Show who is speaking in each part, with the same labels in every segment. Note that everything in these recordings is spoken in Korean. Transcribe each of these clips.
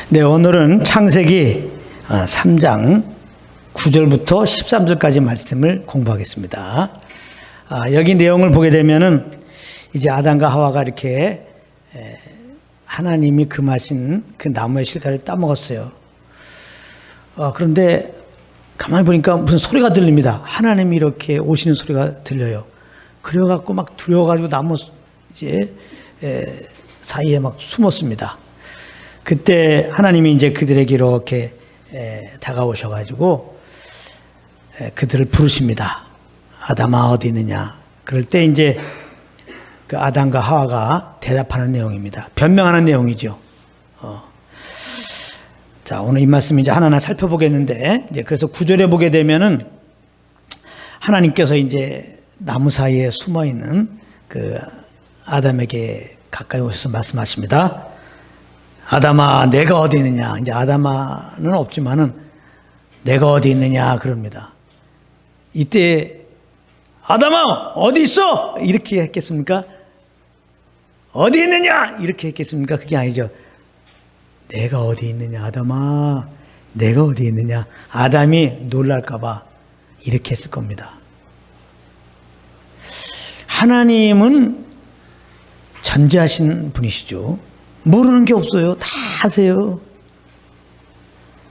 Speaker 1: 네, 오늘은 창세기 3장 9절부터 13절까지 말씀을 공부하겠습니다. 여기 내용을 보게 되면은 이제 아담과 하와가 이렇게 하나님이 금하신 그 나무의 실과를 따먹었어요. 그런데 가만히 보니까 무슨 소리가 들립니다. 하나님이 이렇게 오시는 소리가 들려요. 그래갖고 막 두려워가지고 나무 이제 사이에 막 숨었습니다. 그때 하나님이 이제 그들에게 이렇게 다가오셔가지고 그들을 부르십니다. 아담아 어디 있느냐. 그럴 때 이제 그 아담과 하와가 대답하는 내용입니다. 변명하는 내용이죠. 자, 오늘 이 말씀 이제 하나하나 살펴보겠는데, 이제 그래서 9절에 보게 되면은 하나님께서 이제 나무 사이에 숨어 있는 그 아담에게 가까이 오셔서 말씀하십니다. 아담아, 내가 어디 있느냐. 이제 아담아는 없지만은 내가 어디 있느냐 그럽니다. 이때 아담아 어디 있어? 이렇게 했겠습니까? 어디 있느냐? 이렇게 했겠습니까? 그게 아니죠. 내가 어디 있느냐, 아담아. 내가 어디 있느냐. 아담이 놀랄까봐 이렇게 했을 겁니다. 하나님은 전지하신 분이시죠. 모르는 게 없어요. 다 아세요.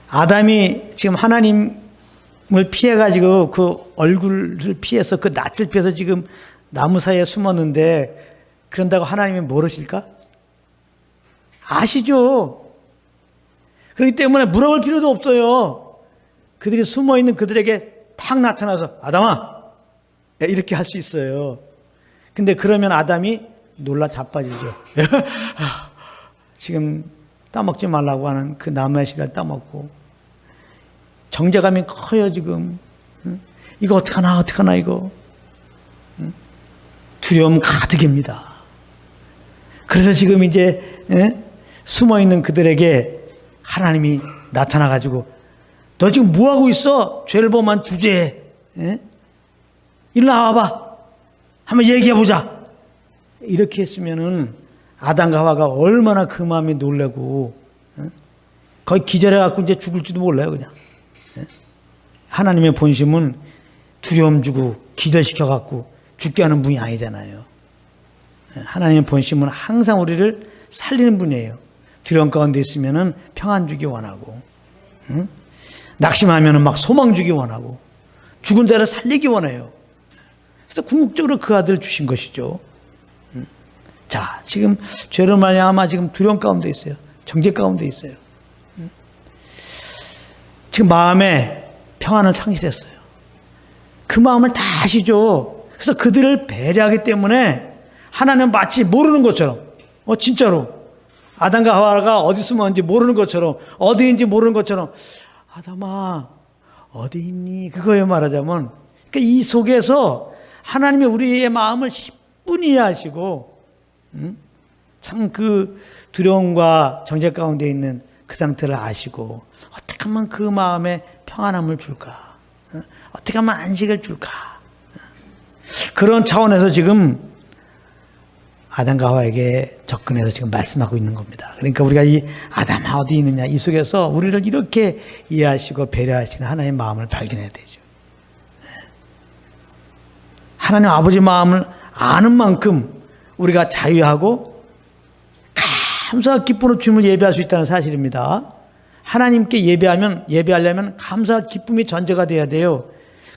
Speaker 1: 아담이 지금 하나님을 피해가지고 그 얼굴을 피해서 그 낯을 피해서 지금 나무 사이에 숨었는데 그런다고 하나님이 모르실까? 아시죠. 그렇기 때문에 물어볼 필요도 없어요. 그들이 숨어있는 그들에게 탁 나타나서 아담아 이렇게 할 수 있어요. 근데 그러면 아담이 놀라 자빠지죠. 지금 따먹지 말라고 하는 그 나무의 씨를 따먹고 정죄감이 커요 지금. 이거 어떡하나 이거. 두려움 가득입니다. 그래서 지금 이제 숨어있는 그들에게 하나님이 나타나가지고 너 지금 뭐하고 있어? 죄를 범한 주제에. 일로 나와봐. 한번 얘기해보자. 이렇게 했으면은 아담과 하와가 얼마나 그 마음이 놀라고 거의 기절해갖고 이제 죽을지도 몰라요 그냥. 하나님의 본심은 두려움 주고 기절시켜갖고 죽게 하는 분이 아니잖아요. 하나님의 본심은 항상 우리를 살리는 분이에요. 두려움 가운데 있으면은 평안 주기 원하고, 낙심하면은 막 소망 주기 원하고, 죽은 자를 살리기 원해요. 그래서 궁극적으로 그 아들 주신 것이죠. 자, 지금 죄로 말미암아 지금 두려움 가운데 있어요. 정죄 가운데 있어요. 지금 마음에 평안을 상실했어요. 그 마음을 다 아시죠. 그래서 그들을 배려하기 때문에 하나님은 마치 모르는 것처럼, 진짜로 아담과 하와가 어디 숨었는지 모르는 것처럼, 어디인지 모르는 것처럼, 아담아 어디 있니? 그거예요 말하자면. 그러니까 이 속에서 하나님이 우리의 마음을 10분 이해하시고 참 그 두려움과 정죄 가운데 있는 그 상태를 아시고 어떻게 하면 그 마음에 평안함을 줄까? 어떻게 하면 안식을 줄까? 그런 차원에서 지금 아담과 하와에게 접근해서 지금 말씀하고 있는 겁니다. 그러니까 우리가 이 아담아 어디 있느냐 이 속에서 우리를 이렇게 이해하시고 배려하시는 하나님의 마음을 발견해야 되죠. 하나님 아버지 마음을 아는 만큼 우리가 자유하고 감사와 기쁨으로 주님을 예배할 수 있다는 사실입니다. 하나님께 예배하려면 감사와 기쁨이 전제가 돼야 돼요.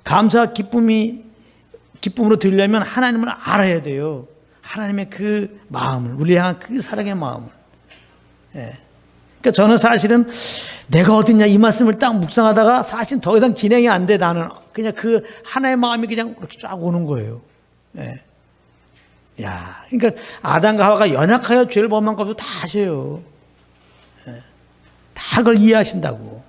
Speaker 1: 감사와 기쁨으로 드리려면 하나님을 알아야 돼요. 하나님의 그 마음을, 우리 향한 그 사랑의 마음을. 그러니까 저는 사실은 내가 어딨냐 이 말씀을 딱 묵상하다가 사실 더 이상 진행이 안 돼. 나는 그냥 그 하나의 마음이 그냥 이렇게 쫙 오는 거예요. 야, 그러니까 아담과 하와가 연약하여 죄를 범한 것도 다 아셔요. 다 그걸 이해하신다고.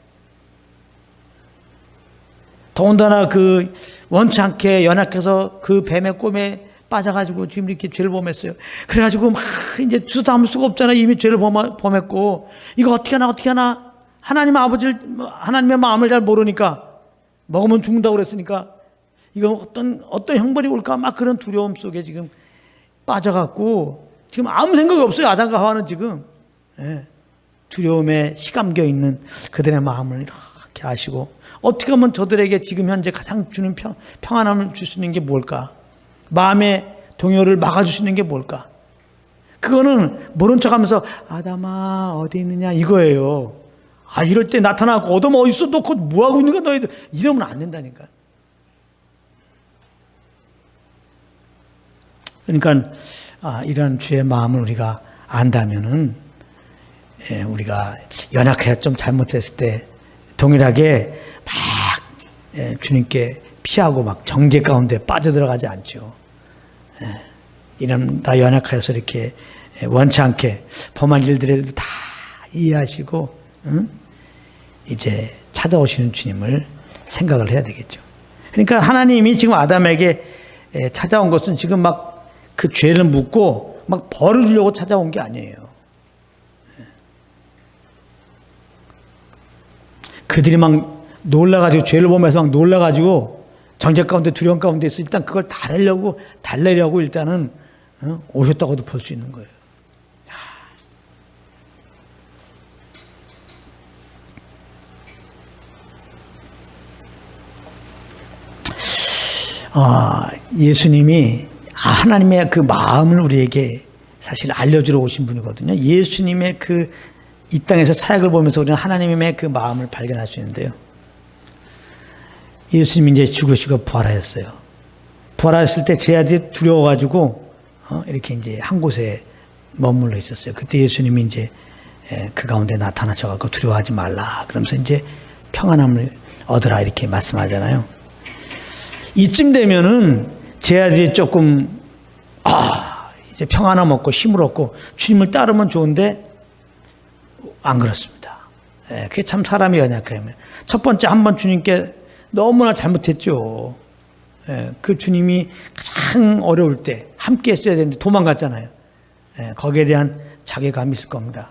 Speaker 1: 더군다나 그 원치 않게 연약해서 그 뱀의 꿈에 빠져가지고 지금 이렇게 죄를 범했어요. 그래가지고 막 이제 주소 담을 수가 없잖아요. 이미 죄를 범했고 이거 어떻게 하나 하나님의 마음을 잘 모르니까 먹으면 죽는다고 그랬으니까 이거 어떤 형벌이 올까 막 그런 두려움 속에 지금 빠져갖고 지금 아무 생각이 없어요. 아담과 하와는 지금. 두려움에 시감겨 있는 그들의 마음을 이렇게 아시고, 어떻게 하면 저들에게 지금 현재 가장 주는 평안함을 줄 수 있는 게 뭘까? 마음의 동요를 막아줄 수 있는 게 뭘까? 그거는 모른 척하면서 아담아 어디 있느냐 이거예요. 이럴 때 나타나고 어둠 어디 있어? 너 그거 뭐하고 있는 거야 너희들? 이러면 안 된다니까. 그러니까 이런 주의 마음을 우리가 안다면은 우리가 연약해 좀 잘못했을 때 동일하게 막 주님께 피하고 막 정죄 가운데 빠져들어가지 않죠. 이런 나 연약해서 이렇게 원치 않게 범한 일들에도 다 이해하시고 이제 찾아오시는 주님을 생각을 해야 되겠죠. 그러니까 하나님이 지금 아담에게 찾아온 것은 지금 막 그 죄를 묻고 막 벌을 주려고 찾아온 게 아니에요. 그들이 막 놀라가지고 죄를 보면서 막 놀라가지고 정죄 가운데 두려움 가운데 있어 일단 그걸 달래려고 일단은 오셨다고도 볼 수 있는 거예요. 예수님이 하나님의 그 마음을 우리에게 사실 알려주러 오신 분이거든요. 예수님의 그 이 땅에서 사역을 보면서 우리는 하나님의 그 마음을 발견할 수 있는데요. 예수님이 이제 죽으시고 부활하셨어요. 부활하셨을 때 제 아들이 두려워가지고 이렇게 이제 한 곳에 머물러 있었어요. 그때 예수님이 이제 그 가운데 나타나셔가지고 두려워하지 말라. 그러면서 이제 평안함을 얻으라 이렇게 말씀하잖아요. 이쯤 되면은 제 아들이 조금 이제 평안함 얻고 힘을 얻고 주님을 따르면 좋은데 안 그렇습니다. 그게 참 사람이 연약하면 첫 번째 한번 주님께 너무나 잘못했죠. 그 주님이 가장 어려울 때 함께 했어야 되는데 도망갔잖아요. 거기에 대한 자괴감이 있을 겁니다.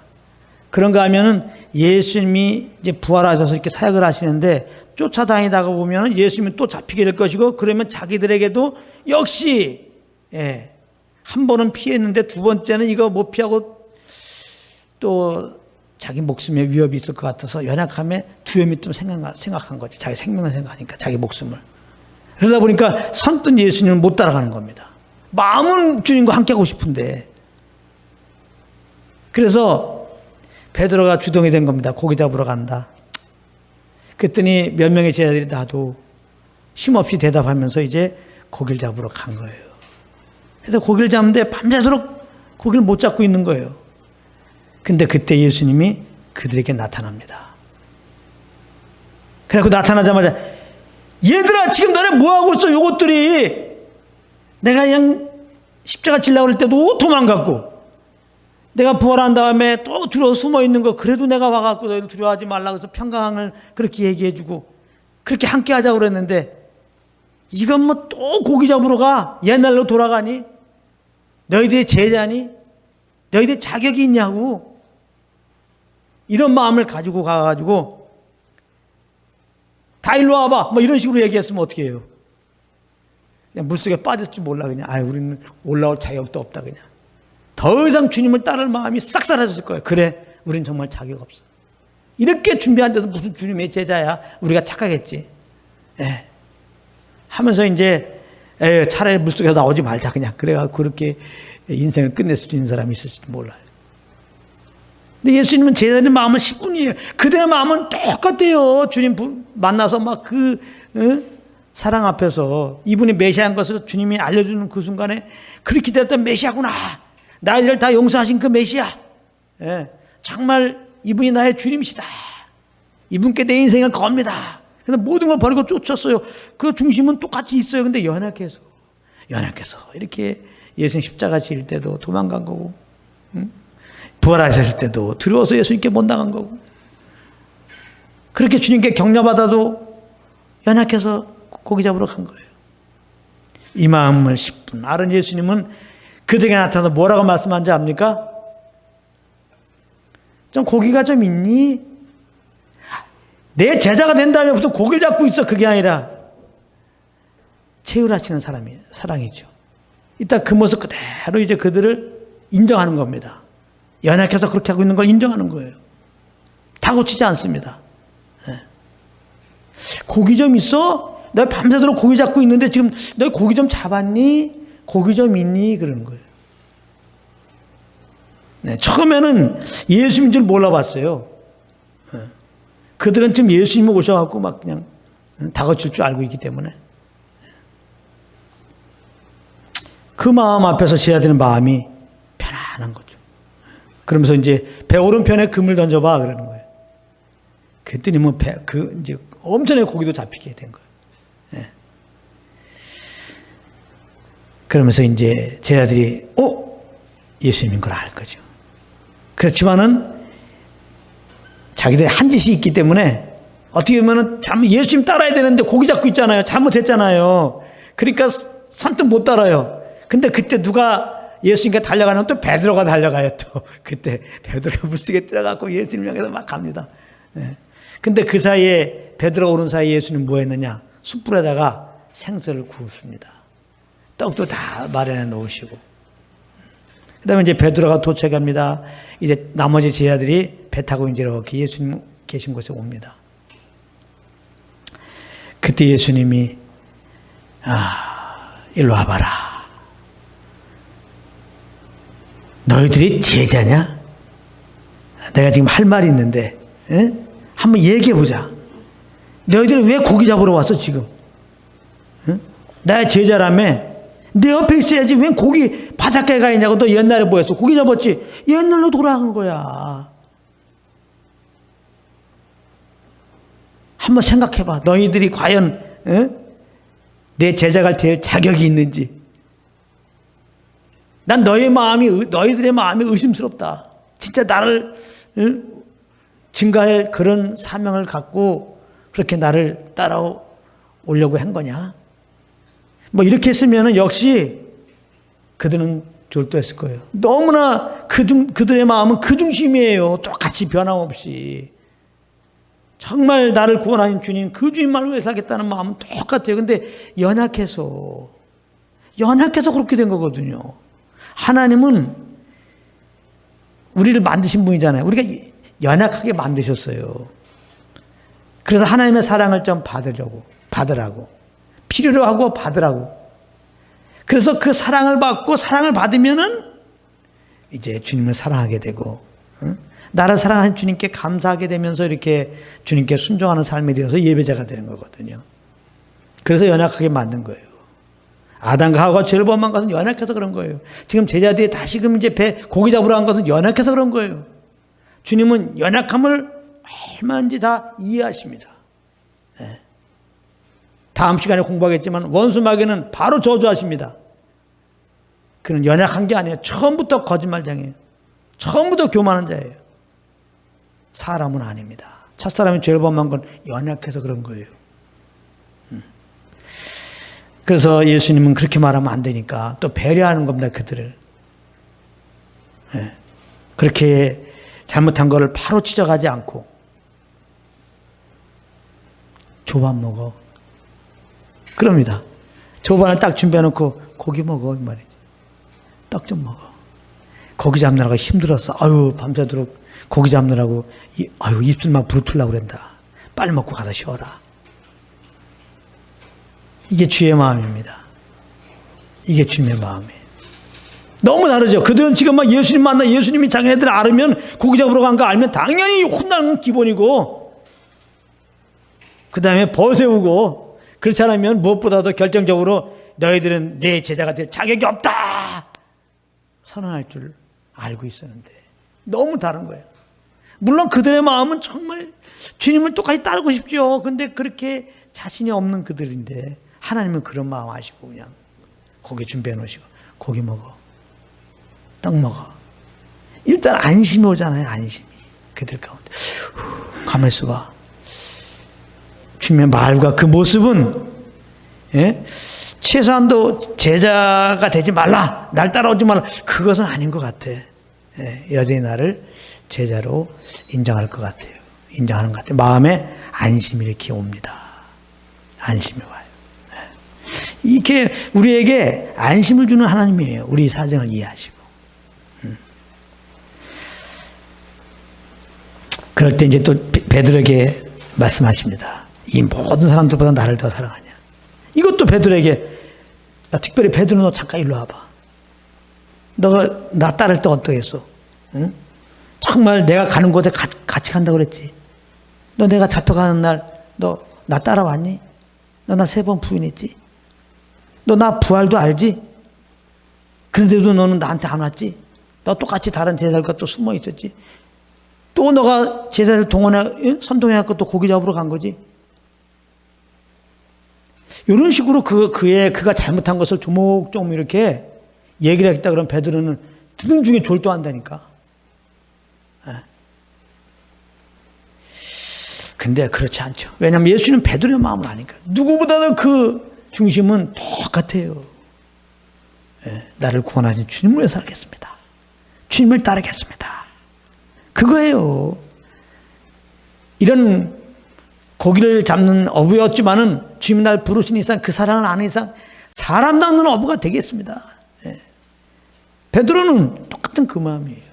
Speaker 1: 그런가 하면은 예수님이 이제 부활하셔서 이렇게 사역을 하시는데 쫓아다니다가 보면은 예수님은 또 잡히게 될 것이고 그러면 자기들에게도 역시 한 번은 피했는데 두 번째는 이거 못 피하고 또 자기 목숨에 위협이 있을 것 같아서 연약함에 두려움이 좀 생각한 거죠. 자기 생명을 생각하니까 자기 목숨을. 그러다 보니까 선뜻 예수님을 못 따라가는 겁니다. 마음은 주님과 함께 하고 싶은데. 그래서 베드로가 주동이 된 겁니다. 고기 잡으러 간다. 그랬더니 몇 명의 제자들이 나도 쉼없이 대답하면서 이제 고기를 잡으러 간 거예요. 그래서 고기를 잡는데 밤새도록 고기를 못 잡고 있는 거예요. 근데 그때 예수님이 그들에게 나타납니다. 그래서 나타나자마자 얘들아 지금 너네 뭐하고 있어 요것들이 내가 그냥 십자가 지려고 할 때도 도망갔고 내가 부활한 다음에 또 두려워 숨어 있는 거 그래도 내가 와갖고 너희들 두려워하지 말라고 해서 평강을 그렇게 얘기해주고 그렇게 함께 하자고 그랬는데 이건 뭐 또 고기 잡으러 가 옛날로 돌아가니 너희들의 제자니 너희들 자격이 있냐고 이런 마음을 가지고 가가지고 다 일로 와봐 뭐 이런 식으로 얘기했으면 어떻게 해요? 그냥 물속에 빠졌지 몰라 그냥 우리는 올라올 자격도 없다 그냥 더 이상 주님을 따를 마음이 싹 사라졌을 거예요. 그래 우린 정말 자격 없어. 이렇게 준비한 데서 무슨 주님의 제자야 우리가 착각했지. 하면서 이제 차라리 물속에서 나오지 말자 그냥 그래가지고 그렇게 인생을 끝낼 수도 있는 사람이 있을지도 몰라요. 근데 예수님은 제자들의 마음은 10분이에요. 그들의 마음은 똑같아요. 주님 만나서 막 사랑 앞에서 이분이 메시아인 것을 주님이 알려주는 그 순간에 그렇게 기다렸던 메시아구나. 나이를 다 용서하신 그 메시아. 정말 이분이 나의 주님이시다. 이분께 내 인생을 겁니다. 그래서 모든 걸 버리고 쫓았어요. 그 중심은 똑같이 있어요. 근데 연약해서 이렇게 예수님 십자가 지을 때도 도망간 거고 부활하셨을 때도 두려워서 예수님께 못 나간 거고 그렇게 주님께 격려받아도 연약해서 고기 잡으러 간 거예요. 이 마음을 10분 아는 예수님은 그들에게 나타나서 뭐라고 말씀한지 압니까? 좀 고기가 좀 있니? 내 제자가 된다면 무슨 고기를 잡고 있어. 그게 아니라 채울하시는 사랑이죠. 이따 그 모습 그대로 이제 그들을 인정하는 겁니다. 연약해서 그렇게 하고 있는 걸 인정하는 거예요. 다고치지 않습니다. 고기 좀 있어? 내가 밤새도록 고기 잡고 있는데 지금 너 고기 좀 잡았니? 고기 좀 있니? 그러는 거예요. 네, 처음에는 예수님인 줄 몰라봤어요. 그들은 지금 예수님 오셔갖고 막 그냥 다그칠 줄 알고 있기 때문에. 그 마음 앞에서 제자들의 마음이 편안한 거죠. 그러면서 이제 배 오른편에 금을 던져봐 그러는 거예요. 그랬더니 뭐 이제 엄청나게 고기도 잡히게 된 거예요. 예. 그러면서 이제 제자들이 예수님인 걸 알 거죠. 그렇지만은 자기들이 한 짓이 있기 때문에 어떻게 보면은 예수님 따라야 되는데 고기 잡고 있잖아요. 잘못했잖아요. 그러니까 선뜻 못 따라요. 근데 그때 누가 예수님께 달려가면 또 베드로가 달려가요. 또 그때 베드로가 물속에 들어가고 예수님 향해서 막 갑니다. 예. 근데 그 사이에 베드로가 오는 사이에 예수님 뭐 했느냐? 숯불에다가 생선을 구웠습니다. 떡도 다 마련해 놓으시고. 그 다음에 이제 베드로가 도착합니다. 이제 나머지 제자들이 배 타고 이제 이렇게 예수님 계신 곳에 옵니다. 그때 예수님이 일로 와봐라. 너희들이 제자냐? 내가 지금 할 말이 있는데 한번 얘기해보자. 너희들이 왜 고기 잡으러 왔어 지금? 나의 제자라며 내 옆에 있어야지 왜 고기 바닷가에 가 있냐고. 너 옛날에 뭐 했어? 고기 잡았지? 옛날로 돌아간 거야. 한번 생각해봐. 너희들이 과연 내 제자가 될 자격이 있는지. 난 너희들의 마음이 의심스럽다. 진짜 나를 증거할 그런 사명을 갖고 그렇게 나를 따라오려고 한 거냐? 뭐 이렇게 했으면 역시 그들은 졸도했을 거예요. 너무나 그들의 마음은 그 중심이에요. 똑같이 변함없이. 정말 나를 구원하신 주님, 그 주님만 위해 살겠다는 마음은 똑같아요. 근데 연약해서 그렇게 된 거거든요. 하나님은 우리를 만드신 분이잖아요. 우리가 연약하게 만드셨어요. 그래서 하나님의 사랑을 좀 받으라고. 필요로 하고 받으라고. 그래서 그 사랑을 받고 사랑을 받으면은 이제 주님을 사랑하게 되고, 나를 사랑하신 주님께 감사하게 되면서 이렇게 주님께 순종하는 삶이 되어서 예배자가 되는 거거든요. 그래서 연약하게 만든 거예요. 아담과 하와가 죄를 범한 것은 연약해서 그런 거예요. 지금 제자들이 다시금 이제 고기 잡으러 간 것은 연약해서 그런 거예요. 주님은 연약함을 얼마든지 다 이해하십니다. 네. 다음 시간에 공부하겠지만 원수 마귀는 바로 저주하십니다. 그는 연약한 게 아니에요. 처음부터 거짓말장이에요. 처음부터 교만한 자예요. 사람은 아닙니다. 첫사람이 죄를 범한 건 연약해서 그런 거예요. 그래서 예수님은 그렇게 말하면 안 되니까 또 배려하는 겁니다. 그들을. 네. 그렇게 잘못한 거를 바로 지적하지 않고 조반 먹어. 그럽니다. 조반을 딱 준비해놓고 고기 먹어 이 말이지. 떡 좀 먹어. 고기 잡느라고 힘들었어. 밤새도록 고기 잡느라고 입술만 부르틀려고 그런다. 빨리 먹고 가서 쉬어라. 이게 주의 마음입니다. 이게 주님의 마음이에요. 너무 다르죠. 그들은 지금 막 예수님 만나 예수님이 자기네들 알으면 고기 잡으러 간 거 알면 당연히 혼나는 건 기본이고, 그 다음에 버세우고, 그렇지 않으면 무엇보다도 결정적으로 너희들은 내 제자가 될 자격이 없다 선언할 줄 알고 있었는데 너무 다른 거예요. 물론 그들의 마음은 정말 주님을 똑같이 따르고 싶죠. 근데 그렇게 자신이 없는 그들인데 하나님은 그런 마음 아시고 그냥 고기 준비해 놓으시고 고기 먹어, 떡 먹어. 일단 안심이 오잖아요. 안심이. 그들 가운데 가만히 있어봐. 주님의 말과 그 모습은 최소한도 제자가 되지 말라, 날 따라오지 말라, 그것은 아닌 것 같아. 여전히 나를 제자로 인정할 것 같아요. 인정하는 것 같아요. 마음에 안심이 이렇게 옵니다. 안심이 와요. 이렇게 우리에게 안심을 주는 하나님이에요. 우리 사정을 이해하시고. 그럴 때 이제 또 베드로에게 말씀하십니다. 이 모든 사람들보다 나를 더 사랑하냐. 이것도 베드로에게, 특별히 베드로 너 잠깐 일로 와봐. 너가 나 따를 때 어떠겠어? 응? 정말 내가 가는 곳에 같이 간다고 그랬지. 너 내가 잡혀가는 날 너 나 따라왔니? 너 나 3번 부인했지? 너 나 부활도 알지? 그런데도 너는 나한테 안 왔지? 너 똑같이 다른 제자들과 또 숨어 있었지? 또 너가 제자들 선동해갖고 또 고기 잡으러 간 거지? 이런 식으로 그가 잘못한 것을 조목조목 이렇게 얘기를 했다 그러면 베드로는 듣는 중에 졸도한다니까. 근데 그렇지 않죠. 왜냐하면 예수는 베드로의 마음을 아니까. 누구보다도 그 중심은 똑같아요. 나를 구원하신 주님을 위해 살겠습니다. 주님을 따르겠습니다. 그거예요. 이런 고기를 잡는 어부였지만은 주님이 날 부르신 이상, 그 사랑을 아는 이상 사람 낚는 어부가 되겠습니다. 베드로는 똑같은 그 마음이에요.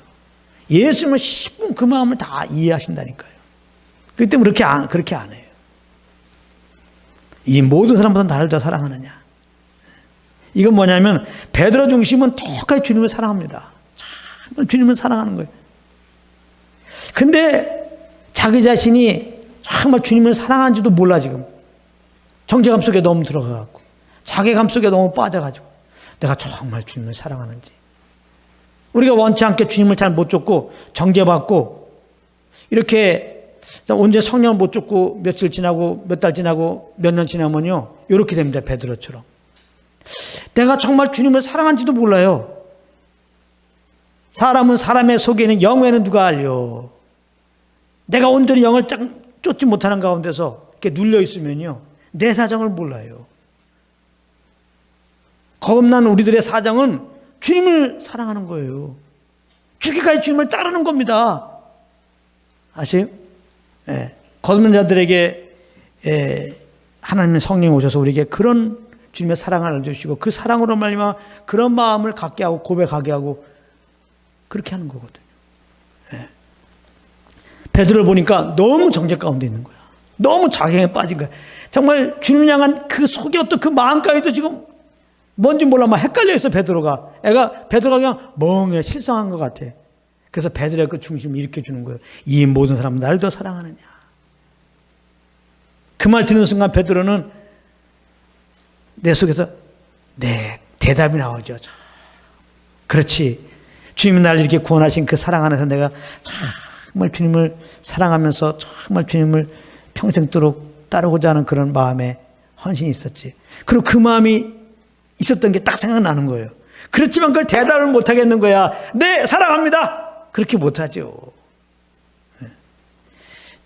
Speaker 1: 예수님은 10분 그 마음을 다 이해하신다니까요. 그렇기 때문에 그렇게 안 해요. 이 모든 사람보다 나를 더 사랑하느냐. 이건 뭐냐면 베드로 중심은 똑같이 주님을 사랑합니다. 정말 주님을 사랑하는 거예요. 근데 자기 자신이 정말 주님을 사랑하는지도 몰라 지금. 정죄감 속에 너무 들어가갖고 자괴감 속에 너무 빠져가지고 내가 정말 주님을 사랑하는지. 우리가 원치 않게 주님을 잘 못 쫓고 정죄받고 이렇게 언제 성령을 못 쫓고 며칠 지나고 몇 달 지나고 몇 년 지나면요 이렇게 됩니다. 베드로처럼. 내가 정말 주님을 사랑한지도 몰라요. 사람은 사람의 속에는 영에는 누가 알려. 내가 온전히 영을 쫓지 못하는 가운데서 이렇게 눌려 있으면요 내 사정을 몰라요. 거듭난 우리들의 사정은 주님을 사랑하는 거예요. 죽기까지 주님을 따르는 겁니다. 아세요? 거듭난 자들에게 하나님의 성령이 오셔서 우리에게 그런 주님의 사랑을 알려주시고 그 사랑으로 말미암아 그런 마음을 갖게 하고 고백하게 하고 그렇게 하는 거거든요. 베드로를 보니까 너무 정죄 가운데 있는 거야. 너무 자경에 빠진 거야. 정말 주님 향한 그 속에 어떤 그 마음까지도 지금 뭔지 몰라 막 헷갈려 있어. 베드로가 그냥 멍해 실성한 것 같아. 그래서 베드로의 그 중심을 일으켜 주는 거예요. 이 모든 사람은 나를 더 사랑하느냐. 그 말 듣는 순간 베드로는 내 속에서 대답이 나오죠. 그렇지. 주님이 나를 이렇게 구원하신 그 사랑 안에서 내가 정말 주님을 사랑하면서 정말 주님을 평생도록 따르고자 하는 그런 마음에 헌신이 있었지. 그리고 그 마음이 있었던 게 딱 생각나는 거예요. 그렇지만 그걸 대답을 못 하겠는 거야. 네, 사랑합니다. 그렇게 못하죠.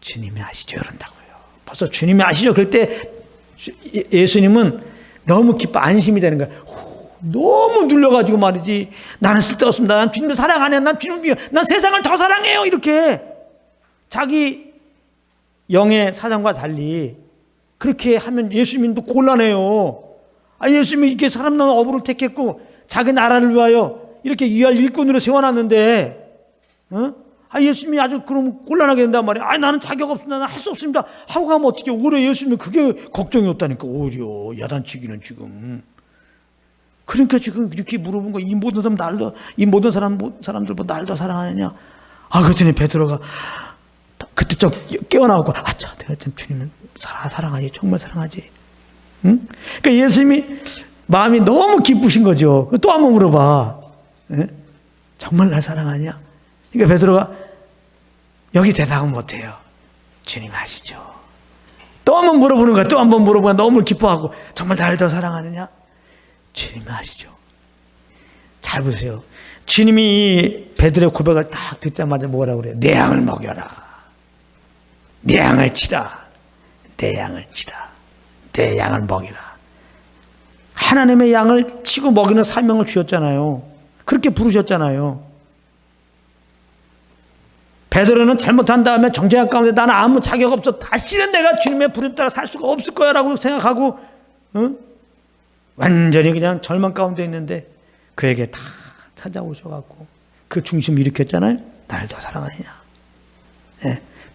Speaker 1: 주님이 아시죠? 이런다고요. 벌써 주님이 아시죠? 그럴 때 예수님은 너무 기뻐 안심이 되는 거야. 너무 눌려가지고 말이지. 나는 쓸데없습니다. 난 주님을 사랑 안 해. 난 주님을 비워. 난 세상을 더 사랑해요. 이렇게 자기 영의 사정과 달리 그렇게 하면 예수님도 곤란해요. 예수님이 이렇게 사람 나는 어부를 택했고 자기 나라를 위하여 이렇게 위할 일꾼으로 세워놨는데 예수님이 아주 그럼 곤란하게 된단 말이에요. 나는 자격 없습니다. 나는 할 수 없습니다. 하고 가면 어떻게 오히려 예수님은 그게 걱정이었다니까. 오히려 야단치기는 지금. 그러니까 지금 이렇게 물어본 거. 이 모든 사람들보다 나를 더 사랑하느냐. 그랬더니 베드로가 그때 좀 깨어나고 내가 참 주님은 사랑하지. 정말 사랑하지. 응? 그러니까 예수님이 마음이 너무 기쁘신 거죠. 또 한번 물어봐. 정말 날 사랑하냐? 그러니까 베드로가 여기 대답은 못해요. 주님 아시죠? 또 한번 물어보는 거야. 또 한번 물어보면 너무 기뻐하고 정말 나를 더 사랑하느냐? 주님 아시죠? 잘 보세요. 주님이 이 베드로의 고백을 딱 듣자마자 뭐라고 그래요? 내 양을 먹여라. 내 양을 치라. 내 양을 치라. 내 양을 먹이라. 하나님의 양을 치고 먹이는 사명을 주셨잖아요. 그렇게 부르셨잖아요. 베드로는 잘못한 다음에 정죄한 가운데 나는 아무 자격 없어. 다시는 내가 주님의 부름 따라 살 수가 없을 거야 라고 생각하고 완전히 그냥 절망 가운데 있는데 그에게 다 찾아오셔갖고 그 중심을 일으켰잖아요. 날 더 사랑하느냐.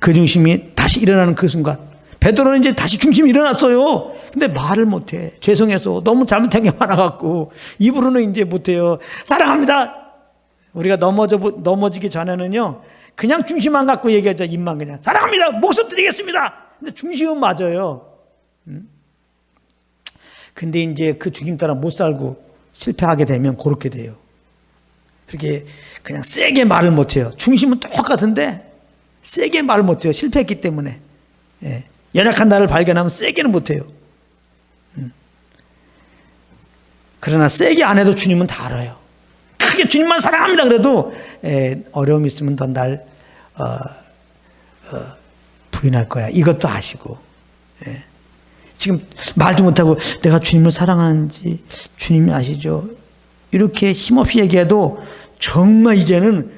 Speaker 1: 그 중심이 다시 일어나는 그 순간 베드로는 이제 다시 중심이 일어났어요. 근데 말을 못해. 죄송해서 너무 잘못한 게 많아갖고 입으로는 이제 못해요. 사랑합니다. 우리가 넘어지기 전에는요 그냥 중심만 갖고 얘기하자. 입만 그냥 사랑합니다. 목숨 드리겠습니다. 근데 중심은 맞아요. 근데 이제 그 중심 따라 못 살고 실패하게 되면 그렇게 돼요. 그렇게 그냥 세게 말을 못해요. 중심은 똑같은데 세게 말을 못해요. 실패했기 때문에. 예. 연약한 나를 발견하면 세게는 못해요. 그러나 세게 안 해도 주님은 다 알아요. 크게 주님만 사랑합니다 그래도 어려움이 있으면 더 날 부인할 거야. 이것도 아시고. 예. 지금 말도 못하고 내가 주님을 사랑하는지 주님이 아시죠? 이렇게 힘없이 얘기해도 정말 이제는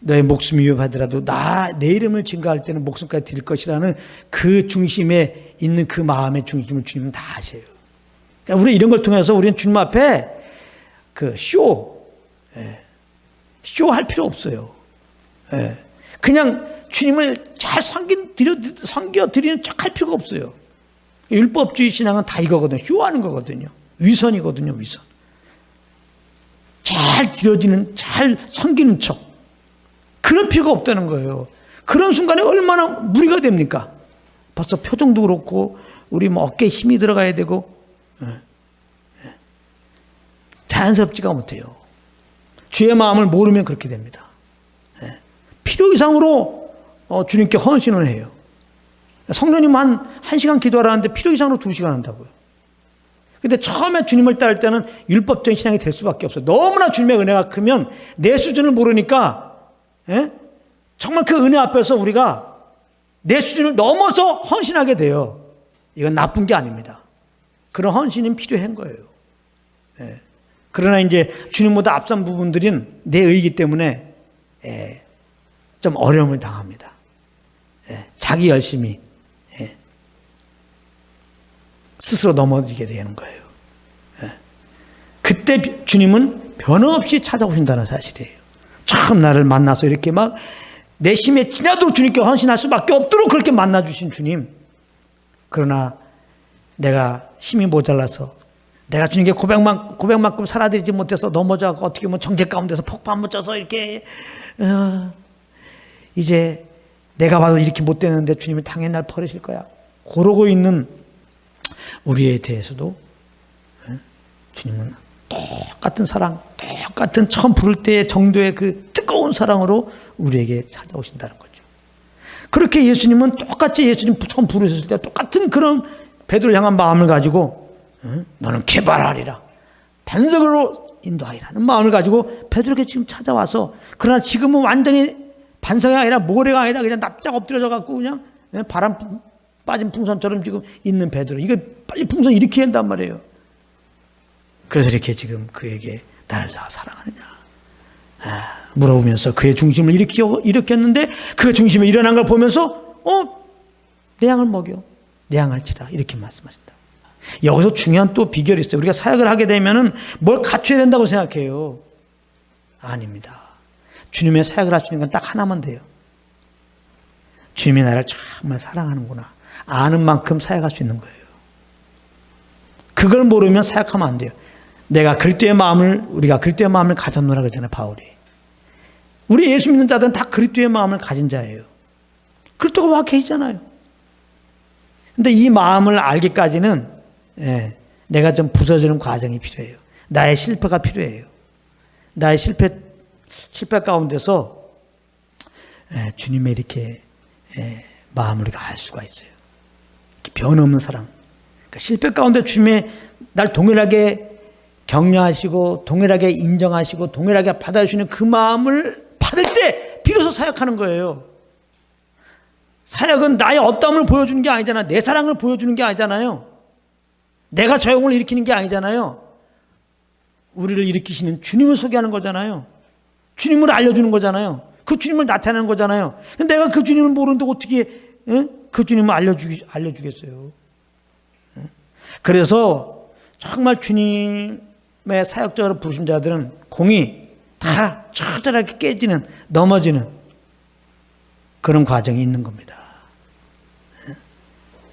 Speaker 1: 너의 목숨이 위협하더라도 내 이름을 증거할 때는 목숨까지 드릴 것이라는 그 중심에 있는 그 마음의 중심을 주님은 다 아세요. 그러니까 우리 이런 걸 통해서 우리는 주님 앞에 그 쇼할 필요 없어요. 그냥 주님을 잘 섬겨드리는 척 할 필요가 없어요. 율법주의 신앙은 다 이거거든요. 쇼하는 거거든요. 위선이거든요. 위선. 잘 드려지는, 잘 섬기는 척. 그럴 필요가 없다는 거예요. 그런 순간에 얼마나 무리가 됩니까? 벌써 표정도 그렇고 우리 뭐 어깨에 힘이 들어가야 되고 자연스럽지가 못해요. 주의 마음을 모르면 그렇게 됩니다. 필요 이상으로 주님께 헌신을 해요. 성령님 한 1시간 기도하라는데 필요 이상으로 2시간 한다고요. 근데 처음에 주님을 따를 때는 율법적인 신앙이 될 수밖에 없어요. 너무나 주님의 은혜가 크면 내 수준을 모르니까 정말 그 은혜 앞에서 우리가 내 수준을 넘어서 헌신하게 돼요. 이건 나쁜 게 아닙니다. 그런 헌신이 필요한 거예요. 그러나 이제 주님보다 앞선 부분들은 내 의이기 때문에 좀 어려움을 당합니다. 자기 열심히 스스로 넘어지게 되는 거예요. 그때 주님은 변함없이 찾아오신다는 사실이에요. 처음 나를 만나서 이렇게 막 내 심에 지나도록 주님께 헌신할 수밖에 없도록 그렇게 만나주신 주님. 그러나 내가 힘이 모자라서 내가 주님께 고백만큼 살아드리지 못해서 넘어져서 어떻게 보면 정죄 가운데서 폭발 묻혀서 이렇게 이제 내가 봐도 이렇게 못 되는데 주님이 당연히 날 버리실 거야. 그러고 있는 우리에 대해서도 주님은 똑같은 사랑, 똑같은 처음 부를 때의 정도의 그 뜨거운 사랑으로 우리에게 찾아오신다는 거죠. 그렇게 예수님은 똑같이 예수님 처음 부르셨을 때 똑같은 그런 베드로를 향한 마음을 가지고 너는 개발하리라, 반석으로 인도하리라는 마음을 가지고 베드로에게 지금 찾아와서, 그러나 지금은 완전히 반석이 아니라 모래가 아니라 그냥 납작 엎드려져 갖고 그냥 바람 빠진 풍선처럼 지금 있는 베드로, 이거 빨리 풍선 일으켜야 한단 말이에요. 그래서 이렇게 지금 그에게 나를 다 사랑하느냐 물어보면서 그의 중심을 일으켰는데 그 중심에 일어난 걸 보면서 내 양을 먹여, 내 양을 치라, 이렇게 말씀하신다. 여기서 중요한 또 비결이 있어요. 우리가 사역을 하게 되면은 뭘 갖춰야 된다고 생각해요. 아닙니다. 주님의 사역을 할 수 있는 건 딱 하나만 돼요. 주님이 나를 정말 사랑하는구나 아는 만큼 사역할 수 있는 거예요. 그걸 모르면 사역하면 안 돼요. 우리가 그리스도의 마음을 가졌노라 그러잖아요, 바울이. 우리 예수 믿는 자들은 다 그리스도의 마음을 가진 자예요. 그리스도가 와계시잖아요. 근데 이 마음을 알기까지는 내가 좀 부서지는 과정이 필요해요. 나의 실패가 필요해요. 나의 실패 가운데서 주님의 이렇게 마음을 우리가 알 수가 있어요. 변없는 사랑. 그러니까 실패 가운데 주님의 날 동일하게 격려하시고 동일하게 인정하시고 동일하게 받아주시는 그 마음을 받을 때 비로소 사역하는 거예요. 사역은 나의 어떠함을 보여주는 게 아니잖아. 내 사랑을 보여주는 게 아니잖아요. 내가 조용을 일으키는 게 아니잖아요. 우리를 일으키시는 주님을 소개하는 거잖아요. 주님을 알려주는 거잖아요. 그 주님을 나타내는 거잖아요. 근데 내가 그 주님을 모르는데 어떻게 그 주님을 알려주겠어요. 그래서 정말 주님의 사역자로 부르신 자들은 공이 다 처절하게 깨지는, 넘어지는 그런 과정이 있는 겁니다.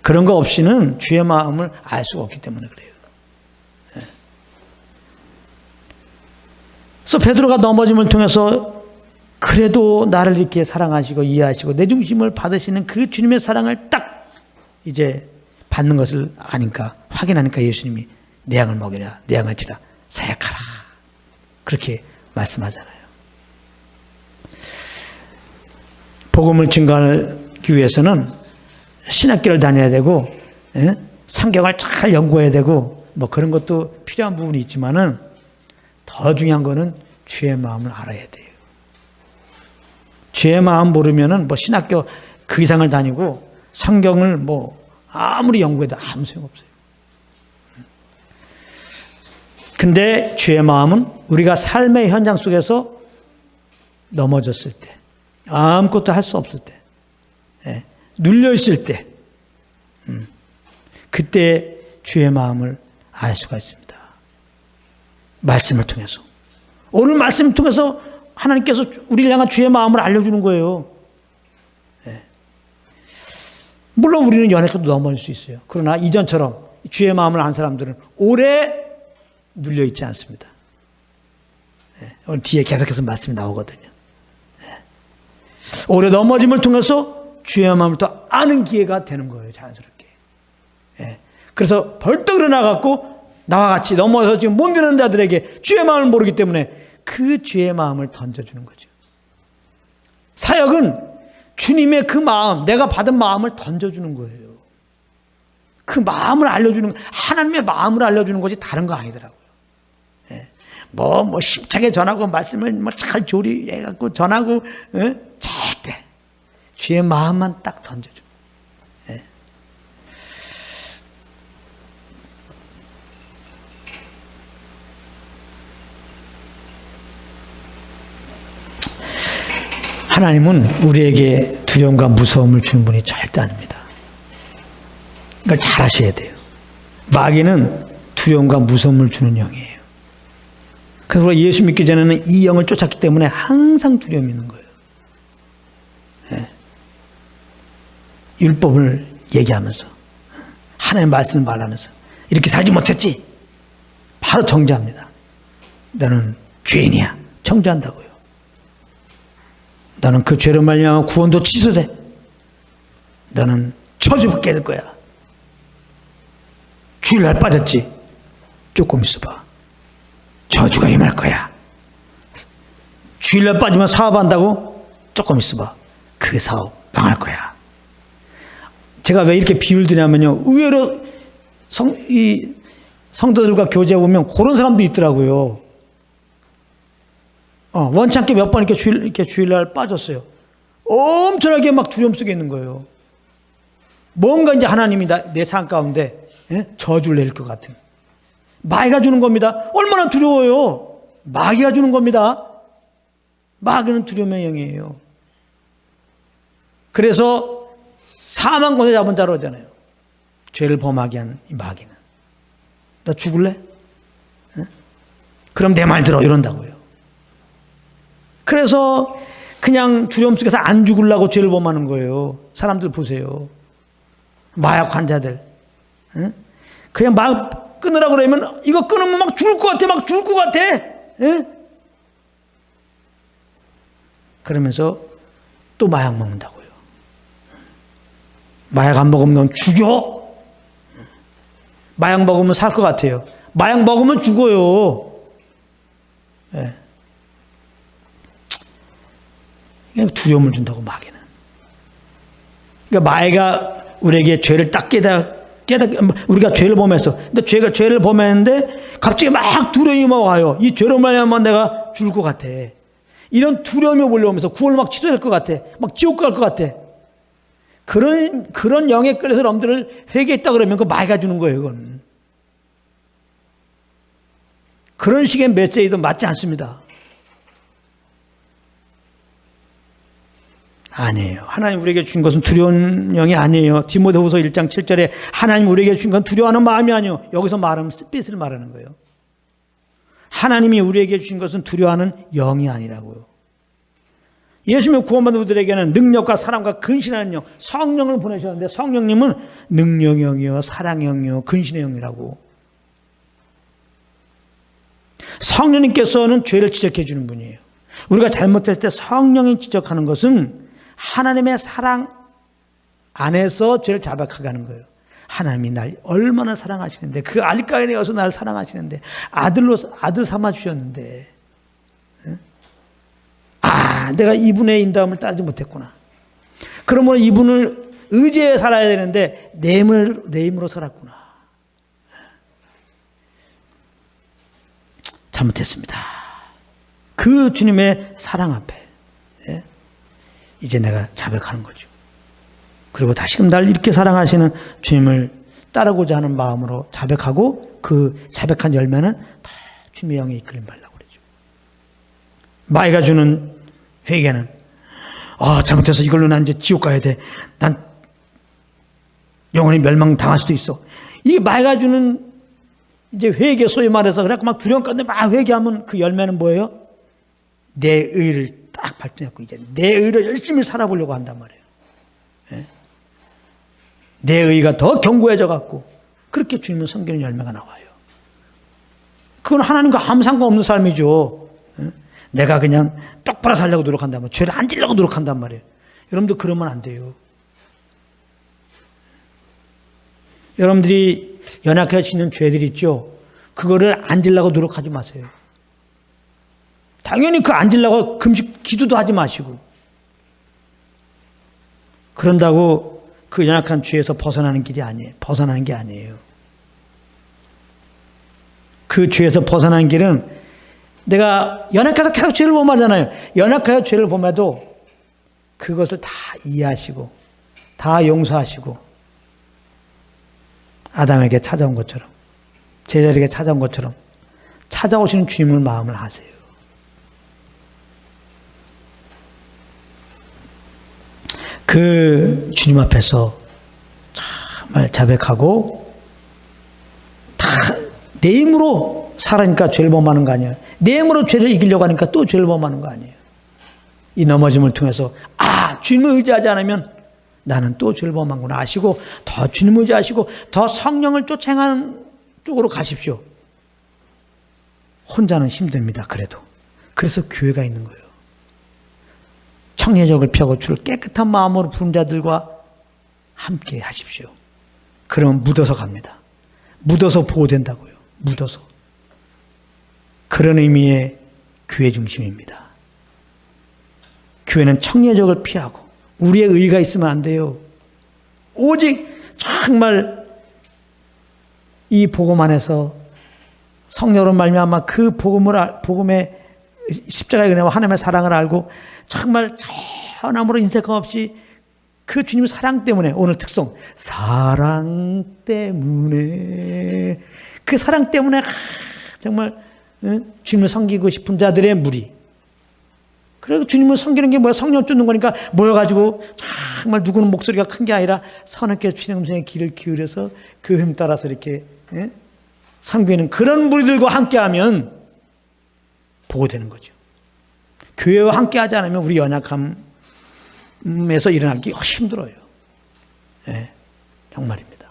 Speaker 1: 그런 거 없이는 주의 마음을 알 수가 없기 때문에 그래요. 그래서 베드로가 넘어짐을 통해서 그래도 나를 이렇게 사랑하시고 이해하시고 내 중심을 받으시는 그 주님의 사랑을 딱 이제 받는 것을 아니까 확인하니까 예수님이 내 양을 먹이라, 내 양을 치라, 사역하라. 그렇게 말씀하잖아요. 복음을 증거하기 위해서는 신학교를 다녀야 되고, 성경을 잘 연구해야 되고, 뭐 그런 것도 필요한 부분이 있지만은 더 중요한 거는 주의 마음을 알아야 돼요. 주의 마음 모르면은 뭐 신학교 그 이상을 다니고 성경을 뭐 아무리 연구해도 아무 소용없어요. 근데 주의 마음은 우리가 삶의 현장 속에서 넘어졌을 때, 아무것도 할 수 없을 때, 눌려 있을 때, 그때 주의 마음을 알 수가 있습니다. 말씀을 통해서. 오늘 말씀을 통해서 하나님께서 우리를 향한 주의 마음을 알려주는 거예요. 물론 우리는 연약해도 넘어질 수 있어요. 그러나 이전처럼 주의 마음을 안 사람들은 오래 눌려 있지 않습니다. 오늘 뒤에 계속해서 말씀이 나오거든요. 오래 넘어짐을 통해서 주의 마음을 또 아는 기회가 되는 거예요. 자연스럽게. 그래서 벌떡 일어나갖고 나와 같이 넘어서 지금 못 되는 자들에게 주의 마음을 모르기 때문에 그 주의 마음을 던져주는 거죠. 사역은 주님의 그 마음, 내가 받은 마음을 던져주는 거예요. 그 마음을 알려주는, 하나님의 마음을 알려주는 것이 다른 거 아니더라고요. 뭐 힘차게 전하고 말씀을 뭐 잘 조리해갖고 전하고, 절대 주의 마음만 딱 던져줘. 하나님은 우리에게 두려움과 무서움을 주는 분이 절대 아닙니다. 그러니까 잘 아셔야 돼요. 마귀는 두려움과 무서움을 주는 영이에요. 그래서 예수 믿기 전에는 이 영을 쫓았기 때문에 항상 두려움이 있는 거예요. 율법을 얘기하면서 하나님의 말씀을 말하면서 이렇게 살지 못했지? 바로 정죄합니다. 너는 죄인이야. 정죄한다고요. 너는 그 죄로 말미암아 구원도 취소돼. 너는 저주받게 될 거야. 주일날 빠졌지? 조금 있어봐. 저주가 임할 거야. 주일날 빠지면 사업한다고? 조금 있어봐. 그 사업 망할 거야. 제가 왜 이렇게 비유를 드냐면요. 의외로 성도들과 교제해 보면 그런 사람도 있더라고요. 원치 않게 몇 번 이렇게 주일날 빠졌어요. 엄청나게 막 두려움 속에 있는 거예요. 뭔가 이제 하나님이 내 삶 가운데 저주를 내릴 것 같은. 마귀가 주는 겁니다. 얼마나 두려워요. 마귀가 주는 겁니다. 마귀는 두려움의 영이에요. 그래서 사망권에 잡은 자로 하잖아요. 죄를 범하게 한 이 마귀는. 너 죽을래? 그럼 내 말 들어 이런다고요. 그래서 그냥 두려움 속에서 안 죽으려고 죄를 범하는 거예요. 사람들 보세요. 마약 환자들. 그냥 막 끊으라고 그러면 이거 끊으면 막 죽을 것 같아. 막 죽을 것 같아. 그러면서 또 마약 먹는다고요. 마약 안 먹으면 넌 죽여. 마약 먹으면 살 것 같아요. 마약 먹으면 죽어요. 두려움을 준다고 마귀는. 그러니까 마귀가 우리에게 죄를 딱 우리가 죄를 범했어. 근데 죄를 범했는데 갑자기 막 두려움이 와요. 이 죄로 말하면 내가 죽을 것 같아. 이런 두려움이 몰려오면서 구원을 막 취소할 것 같아. 막 지옥 갈 것 같아. 그런 영에 끌려서 여러분들을 회개했다 그러면 그 마귀가 주는 거예요, 그건. 그런 식의 메시지도 맞지 않습니다. 아니에요. 하나님 우리에게 주신 것은 두려운 영이 아니에요. 디모데후서 1장 7절에 하나님 우리에게 주신 건 두려워하는 마음이 아니에요. 여기서 말하면 스피릿을 말하는 거예요. 하나님이 우리에게 주신 것은 두려워하는 영이 아니라고요. 예수님 구원받은 우리들에게는 능력과 사랑과 근신하는 영, 성령을 보내셨는데 성령님은 능력의 영이요, 사랑의 영이요, 근신의 영이라고. 성령님께서는 죄를 지적해 주는 분이에요. 우리가 잘못했을 때 성령이 지적하는 것은 하나님의 사랑 안에서 죄를 자백하게 하는 거예요. 하나님이 날 얼마나 사랑하시는데, 그 알까에 내어서 날 사랑하시는데, 아들 삼아 주셨는데, 내가 이분의 인도함을 따르지 못했구나. 그러므로 이분을 의지해 살아야 되는데 내 힘으로 살았구나. 잘못했습니다. 그 주님의 사랑 앞에 이제 내가 자백하는 거죠. 그리고 다시금 날 이렇게 사랑하시는 주님을 따르고자 하는 마음으로 자백하고, 그 자백한 열매는 다 주님의 영에 이끌림 받으려고 그러죠. 마귀가 주는 회개는 잘못해서 이걸로 난 이제 지옥 가야 돼. 난 영원히 멸망당할 수도 있어. 이게 마귀가 주는 이제 회개, 소위 말해서 그래갖고 막 두려움 가운데 막 회개하면 그 열매는 뭐예요? 내 의를 딱 발동했고 이제 내 의를 열심히 살아보려고 한단 말이에요. 내 의가 더 견고해져 갖고 그렇게 주님을 섬기는 열매가 나와요. 그건 하나님과 아무 상관없는 삶이죠. 내가 그냥 똑바로 살려고 노력한단 말이에요. 죄를 안 지려고 노력한단 말이에요. 여러분들 그러면 안 돼요. 여러분들이 연약해지는 죄들 있죠. 그거를 안 지려고 노력하지 마세요. 당연히 그 안 지려고 금식 기도도 하지 마시고. 그런다고 그 연약한 죄에서 벗어나는 길이 아니에요. 벗어나는 게 아니에요. 그 죄에서 벗어나는 길은 내가 연약해서 계속 죄를 범하잖아요. 연약하여 죄를 범해도 그것을 다 이해하시고 다 용서하시고 아담에게 찾아온 것처럼, 제자에게 찾아온 것처럼 찾아오시는 주님을 마음을 하세요. 그 주님 앞에서 정말 자백하고 다 내 힘으로 살아니까 죄를 범하는 거 아니에요. 내 힘으로 죄를 이기려고 하니까 또 죄를 범하는 거 아니에요. 이 넘어짐을 통해서 주님을 의지하지 않으면 나는 또 죄를 범한구나 아시고 더 주님을 의지하시고 더 성령을 쫓아가는 쪽으로 가십시오. 혼자는 힘듭니다. 그래서 교회가 있는 거예요. 청례적을 펴고 주를 깨끗한 마음으로 부른 자들과 함께 하십시오. 그러면 묻어서 갑니다. 묻어서 보호된다고요. 묻어서. 그런 의미의 교회 중심입니다. 교회는 청례적을 피하고 우리의 의의가 있으면 안 돼요. 오직 정말 이 복음 안에서 성령으로 말미암아 그 복음의 십자가의 은혜와 하나님의 사랑을 알고 정말 전함으로 인색함 없이 그 주님의 사랑 때문에, 오늘 특성 사랑 때문에, 그 사랑 때문에 정말 주님을 섬기고 싶은 자들의 무리. 그리고 주님을 섬기는 게 뭐야? 성령 쫓는 거니까 모여가지고 정말 누구는 목소리가 큰 게 아니라 선하게 주님의 음성에 귀를 기울여서 그 흠 따라서 이렇게 섬기는 그런 무리들과 함께하면 보호되는 거죠. 교회와 함께하지 않으면 우리 연약함에서 일어나기 힘들어요. 정말입니다.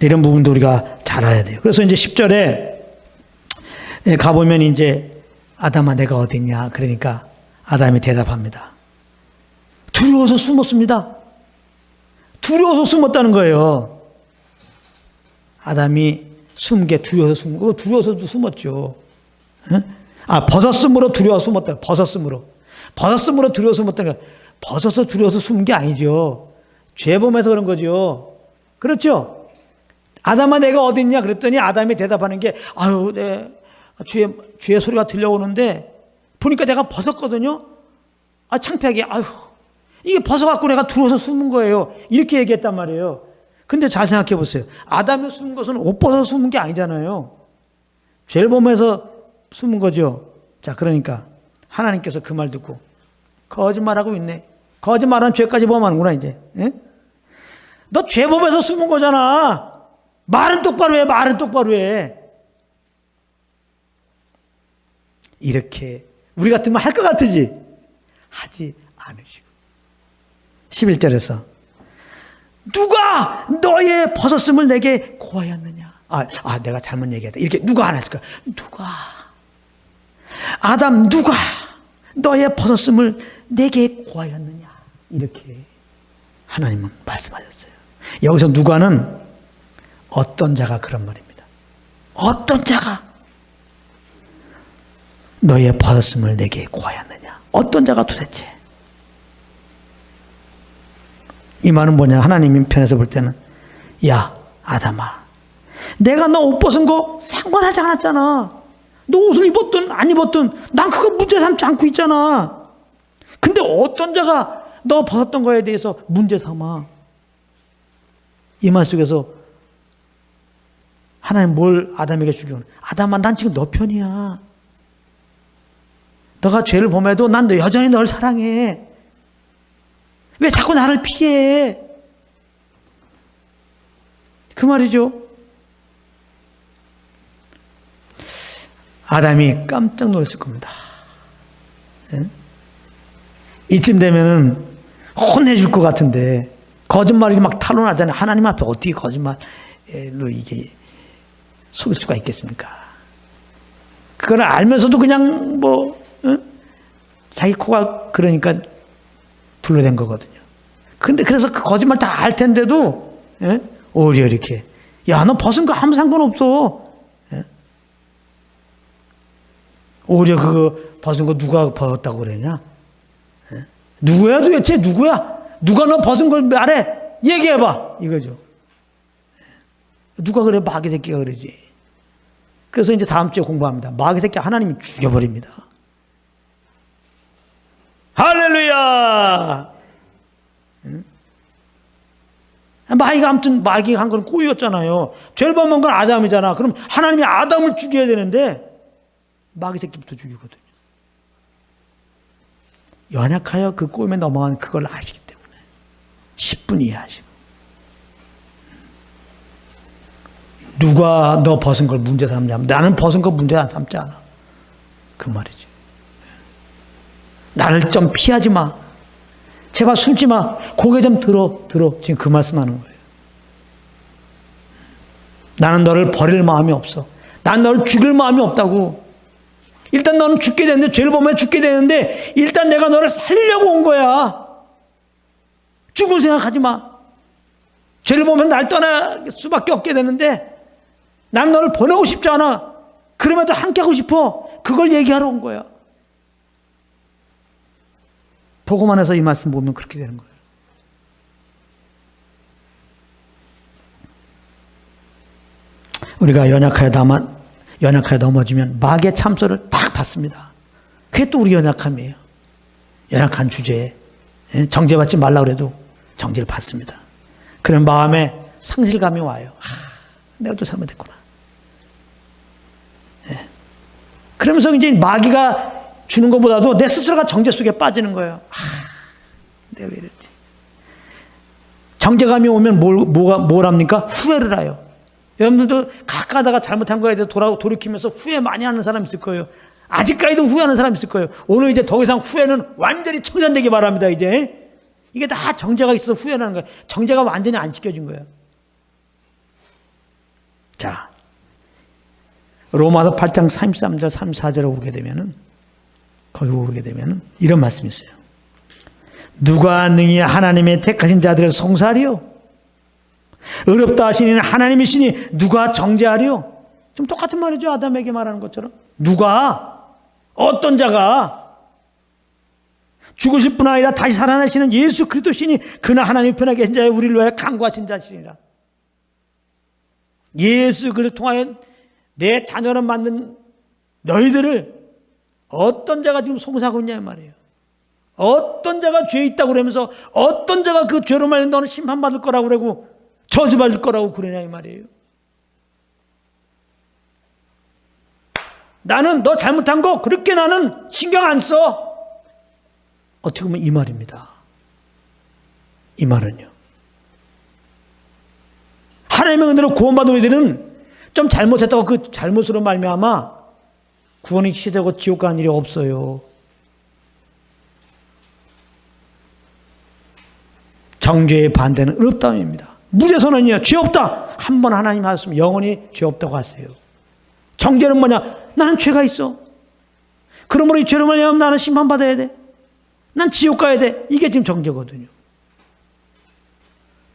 Speaker 1: 이런 부분도 우리가 잘 알아야 돼요. 그래서 이제 10절에 가보면 이제 아담아 내가 어딨냐 그러니까 아담이 대답합니다. 두려워서 숨었습니다. 두려워서 숨었다는 거예요. 아담이 숨게 두려워서 숨었죠. 벗었으므로 두려워서 숨었다. 벗었으므로 두려워서 숨었다는 거예요. 벗어서 두려워서 숨은 게 아니죠. 죄범해서 그런 거죠. 그렇죠? 아담아 내가 어딨냐 그랬더니 아담이 대답하는 게 주의 소리가 들려오는데 보니까 내가 벗었거든요. 창피하게 이게 벗어갖고 내가 들어와서 숨은 거예요. 이렇게 얘기했단 말이에요. 근데 잘 생각해 보세요. 아담이 숨은 것은 옷 벗어서 숨은 게 아니잖아요. 죄를 범해서 숨은 거죠. 자, 그러니까 하나님께서 그 말 듣고 거짓말하고 있네. 거짓말하는 죄까지 범하는구나 이제. 너 죄 범해서 숨은 거잖아. 말은 똑바로 해. 이렇게 우리 같으면 할 것 같으지? 하지 않으시고. 11절에서 누가 너의 벗었음을 내게 고하였느냐? 내가 잘못 얘기했다. 이렇게 누가 안 했을까? 누가? 아담 누가 너의 벗었음을 내게 고하였느냐? 이렇게 하나님은 말씀하셨어요. 여기서 누가는 어떤 자가 그런 말입니다. 어떤 자가 너의 벗었음을 내게 고하였느냐? 어떤 자가 도대체? 이 말은 뭐냐? 하나님 편에서 볼 때는 야 아담아, 내가 너 옷 벗은 거 상관하지 않았잖아. 너 옷을 입었든 안 입었든 난 그거 문제 삼지 않고 있잖아. 근데 어떤 자가 너 벗었던 거에 대해서 문제 삼아? 이 말 속에서 하나님 뭘 아담에게 주려고? 아담아, 난 지금 너 편이야. 너가 죄를 범해도 난 여전히 널 사랑해. 왜 자꾸 나를 피해? 그 말이죠. 아담이 깜짝 놀랐을 겁니다. 이쯤 되면은 혼내줄 것 같은데, 거짓말이 막 탄로나잖아요. 하나님 앞에 어떻게 거짓말로 이게 속일 수가 있겠습니까? 그걸 알면서도 그냥 자기 코가 그러니까 둘러댄 거거든요. 근데 그래서 그 거짓말 다 알 텐데도 오히려 이렇게 야, 너 벗은 거 아무 상관없어. 오히려 그거 벗은 거 누가 벗었다고 그러냐? 누구야 도대체? 누구야? 누가 너 벗은 걸 말해? 얘기해봐. 이거죠. 누가 그래? 마귀 새끼가 그러지. 그래서 이제 다음 주에 공부합니다. 마귀 새끼 하나님이 죽여버립니다. 할렐루야! 마귀가 한 건 꼬였잖아요. 죄를 범한 건 아담이잖아. 그럼 하나님이 아담을 죽여야 되는데 마귀 새끼부터 죽이거든요. 연약하여 그 꼬임에 넘어간 그걸 아시기 때문에 10분 이해하시고, 누가 너 벗은 걸 문제 삼냐면 나는 벗은 거 문제 안 삼지 않아. 그 말이지. 나를 좀 피하지 마. 제발 숨지 마. 고개 좀 들어. 지금 그 말씀하는 거예요. 나는 너를 버릴 마음이 없어. 난 너를 죽일 마음이 없다고. 일단 너는 죽게 되는데, 죄를 보면 죽게 되는데 일단 내가 너를 살리려고 온 거야. 죽을 생각하지 마. 죄를 보면 날 떠날 수밖에 없게 되는데 난 너를 보내고 싶지 않아. 그럼에도 함께 하고 싶어. 그걸 얘기하러 온 거야. 보고만 해서 이 말씀 보면 그렇게 되는 거예요. 우리가 연약하여 넘어지면 마귀의 참소를 딱 받습니다. 그게 또 우리 연약함이에요. 연약한 주제에 정죄받지 말라 그래도 정죄를 받습니다. 그런 마음에 상실감이 와요. 내가 또 잘못했구나. 그러면서 이제 마귀가 주는 것보다도 내 스스로가 정죄 속에 빠지는 거예요. 내가 왜 이랬지? 정죄감이 오면 뭘 합니까? 후회를 해요. 여러분들도 가까다가 잘못한 거에 대해서 돌이키면서 후회 많이 하는 사람 있을 거예요. 아직까지도 후회하는 사람 있을 거예요. 오늘 이제 더 이상 후회는 완전히 청산되기 바랍니다. 이제 이게 다 정죄가 있어서 후회하는 거예요. 정죄가 완전히 안 씻겨진 거예요. 자, 로마서 8장 33절 34절에 오르게 되면은, 거기 오르게 되면은 이런 말씀이 있어요. 누가 능히 하나님의 택하신 자들을 송사하리요? 어렵다 하시니 하나님이시니 누가 정죄하리요? 좀 똑같은 말이죠. 아담에게 말하는 것처럼. 누가, 어떤 자가, 죽으실 뿐 아니라 다시 살아나시는 예수 그리스도시니 그나 하나님 편에 계신 자의 우리를 위하여 간구하신 자시니라. 예수 그리스도 통하여 내 자녀를 만든 너희들을 어떤 자가 지금 송사하고 있냐 말이에요. 어떤 자가 죄에 있다고 그러면서 어떤 자가 그 죄로 말해 너는 심판받을 거라고 그러고 저주받을 거라고 그러냐 이 말이에요. 나는 너 잘못한 거 그렇게 나는 신경 안 써. 어떻게 보면 이 말입니다. 이 말은요, 하나님의 은혜로 구원받은 우리들은 좀 잘못했다고 그 잘못으로 말미암아 구원이 시되고 지옥 가는 일이 없어요. 정죄의 반대는 의롭다함입니다. 무죄선언이요. 죄 없다. 한 번 하나님 하셨으면 영원히 죄 없다고 하세요. 정죄는 뭐냐? 나는 죄가 있어. 그러므로 이 죄로 말미암아 나는 심판받아야 돼. 난 지옥 가야 돼. 이게 지금 정죄거든요.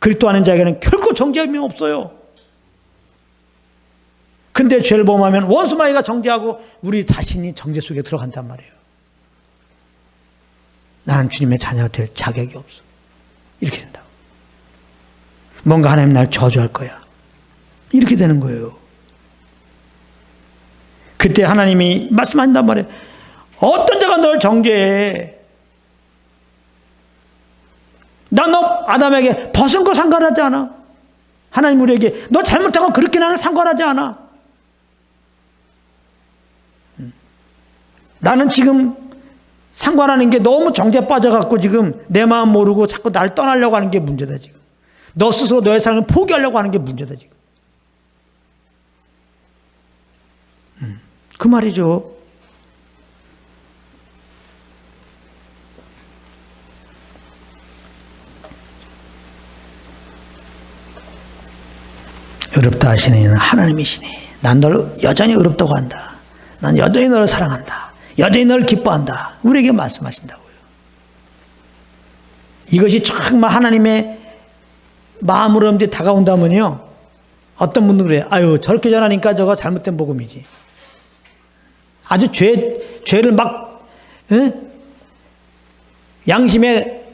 Speaker 1: 그리스도 아는 자에게는 결코 정죄함이 없어요. 근데 죄를 범하면 원수마귀가 정죄하고 우리 자신이 정죄 속에 들어간단 말이에요. 나는 주님의 자녀가 될 자격이 없어. 이렇게 된다고. 뭔가 하나님 날 저주할 거야. 이렇게 되는 거예요. 그때 하나님이 말씀하신단 말이에요. 어떤 자가 널 정죄해? 난 너 아담에게 벗은 거 상관하지 않아. 하나님 우리에게 너 잘못한 거 그렇게 나는 상관하지 않아. 나는 지금 상관하는 게 너무 정죄 빠져갖고 지금 내 마음 모르고 자꾸 날 떠나려고 하는 게 문제다 지금. 너 스스로 너의 삶을 포기하려고 하는 게 문제다 지금. 그 말이죠. 어렵다 하시는 이는 하나님이시니 난 널 여전히 어렵다고 한다. 난 여전히 너를 사랑한다. 여전히 널 기뻐한다. 우리에게 말씀하신다고요. 이것이 정말 하나님의 마음으로 이제 다가온다면요. 어떤 분들은 그래요. 아유 저렇게 전하니까 저거 잘못된 복음이지. 아주 죄를 막 양심의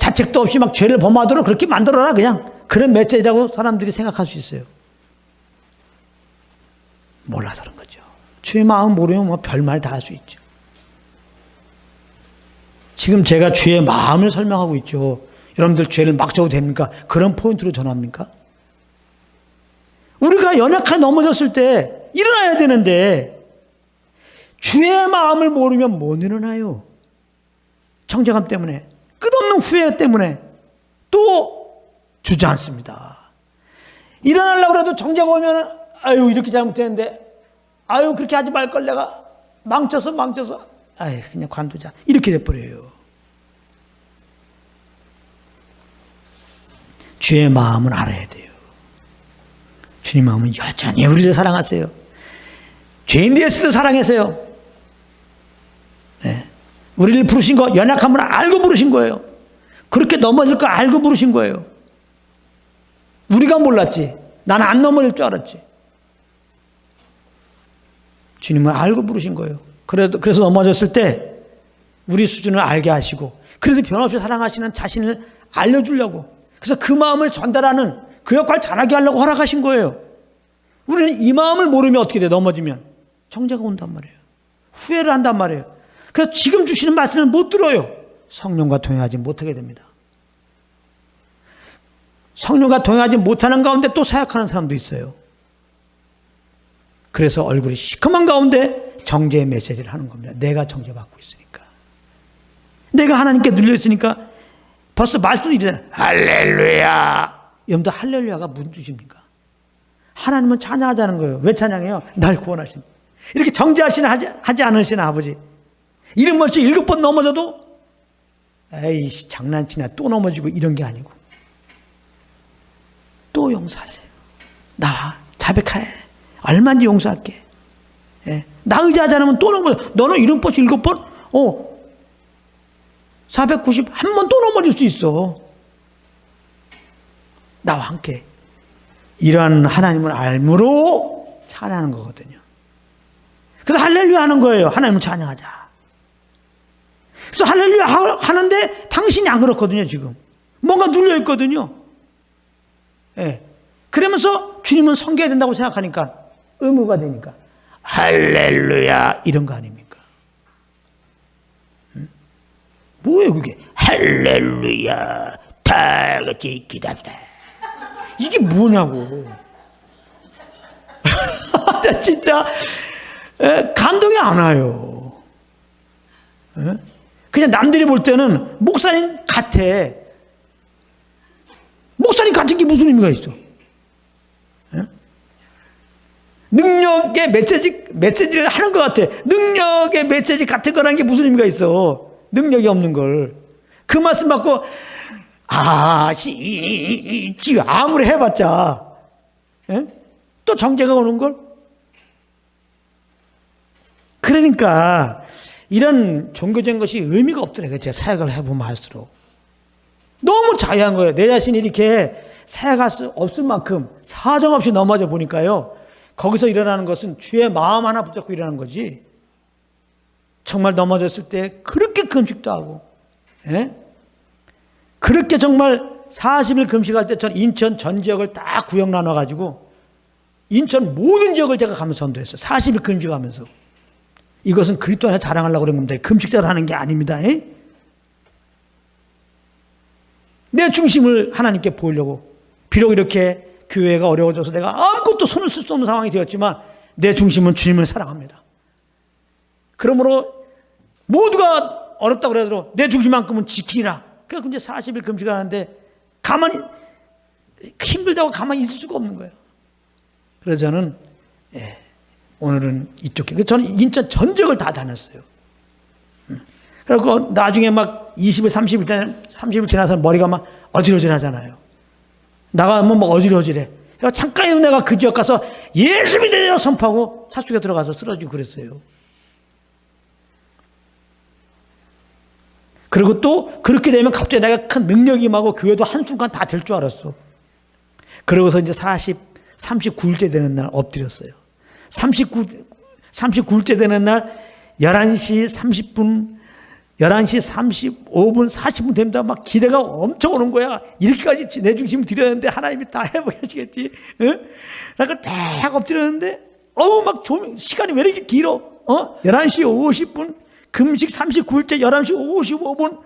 Speaker 1: 자책도 없이 막 죄를 범하도록 그렇게 만들어라 그냥. 그런 메시지라고 사람들이 생각할 수 있어요. 몰라서 그런 거죠. 주의 마음 모르면 뭐 별말 다 할 수 있죠. 지금 제가 주의 마음을 설명하고 있죠. 여러분들 죄를 막 져도 됩니까? 그런 포인트로 전합니까? 우리가 연약하게 넘어졌을 때 일어나야 되는데 주의 마음을 모르면 못 일어나요. 정죄감 때문에, 끝없는 후회 때문에 또 주저앉습니다. 일어나려고 해도 정죄가 오면 아유 이렇게 잘못했는데 아유 그렇게 하지 말걸 내가 망쳐서 아유 그냥 관두자 이렇게 돼버려요. 주의 마음은 알아야 돼요. 주님 마음은 여전히 우리를 사랑하세요. 죄인 되었을 때 사랑하세요. 네. 우리를 부르신 거 연약함을 알고 부르신 거예요. 그렇게 넘어질 거 알고 부르신 거예요. 우리가 몰랐지. 나는 안 넘어질 줄 알았지. 주님은 알고 부르신 거예요. 그래서 넘어졌을 때 우리 수준을 알게 하시고 그래도 변함없이 사랑하시는 자신을 알려주려고 그래서 그 마음을 전달하는 그 역할 잘하게 하려고 허락하신 거예요. 우리는 이 마음을 모르면 어떻게 돼? 넘어지면 정죄가 온단 말이에요. 후회를 한단 말이에요. 그래서 지금 주시는 말씀을 못 들어요. 성령과 동행하지 못하게 됩니다. 성령과 동행하지 못하는 가운데 또 사역하는 사람도 있어요. 그래서 얼굴이 시커먼 가운데 정죄의 메시지를 하는 겁니다. 내가 정죄받고 있으니까. 내가 하나님께 눌려있으니까 벌써 말씀도 이러잖아요. 할렐루야. 여러분들 할렐루야가 무슨 뜻입니까? 하나님은 찬양하자는 거예요. 왜 찬양해요? 날 구원하신. 이렇게 정죄하시나 하지 않으시나 아버지. 이름 없이 7번 넘어져도 에이씨 장난치나 또 넘어지고 이런 게 아니고 또 용서하세요. 나 자백해. 얼마든지 용서할게. 예. 나 의지하지 않으면 또 넘어져. 너는 7번, 7번, 490, 한 번 또 넘어질 수 있어. 나와 함께. 이러한 하나님을 알므로 찬양하는 거거든요. 그래서 할렐루야 하는 거예요. 하나님을 찬양하자. 그래서 할렐루야 하는데 당신이 안 그렇거든요, 지금. 뭔가 눌려있거든요. 예. 그러면서 주님은 섬겨야 된다고 생각하니까 의무가 되니까 할렐루야 이런 거 아닙니까? 응? 뭐예요 그게? 할렐루야 다 같이 기답다. 이게 뭐냐고. 진짜 감동이 안 와요. 그냥 남들이 볼 때는 목사님 같아. 목사님 같은 게 무슨 의미가 있어? 능력의 메시지를 하는 것 같아. 능력의 메시지 같은 거라는 게 무슨 의미가 있어? 능력이 없는 걸. 그 말씀 받고 지금 아무리 해봤자 또 정죄가 오는 걸. 그러니까 이런 종교적인 것이 의미가 없더라고요. 제가 사역을 해보면 할수록 너무 자유한 거예요. 내 자신이 이렇게 사역할 수 없을 만큼 사정없이 넘어져 보니까요, 거기서 일어나는 것은 주의 마음 하나 붙잡고 일어나는 거지, 정말 넘어졌을 때 그렇게 금식도 하고, 그렇게 정말 40일 금식할 때 전 인천 전 지역을 다 구역 나눠가지고 인천 모든 지역을 제가 가면서 전도했어요. 40일 금식하면서. 이것은 그리스도 안에 자랑하려고 그런 겁니다. 금식자를 하는 게 아닙니다. 내 중심을 하나님께 보이려고. 비록 이렇게 교회가 어려워져서 내가 아무것도 손을 쓸 수 없는 상황이 되었지만 내 중심은 주님을 사랑합니다. 그러므로 모두가 어렵다고 그래도 내 중심만큼은 지키라. 그래서 이제 40일 금식하는데 가만히, 힘들다고 가만히 있을 수가 없는 거예요. 그래서 저는 오늘은 이쪽, 저는 인천 전 지역을 다 다녔어요. 그리고 나중에 막 20일, 30일 지나서 머리가 막 어지러질 하잖아요. 나가면 막 어지러지래. 그래서 잠깐 내가 그 지역 가서 예수님이 되려 선포하고 삽속에 들어가서 쓰러지고 그랬어요. 그리고 또 그렇게 되면 갑자기 내가 큰 능력이 임하고 교회도 한순간 다 될 줄 알았어. 그러고서 이제 39일째 되는 날 엎드렸어요. 39일째 되는 날 11시 30분, 11시 35분, 40분 됩니다. 막 기대가 엄청 오는 거야. 이렇게까지 내 중심을 드렸는데 하나님이 다 해보게 하시겠지. 그러니까 딱 엎드렸는데, 막 시간이 왜 이렇게 길어? 11시 50분, 금식 39일째 11시 55분.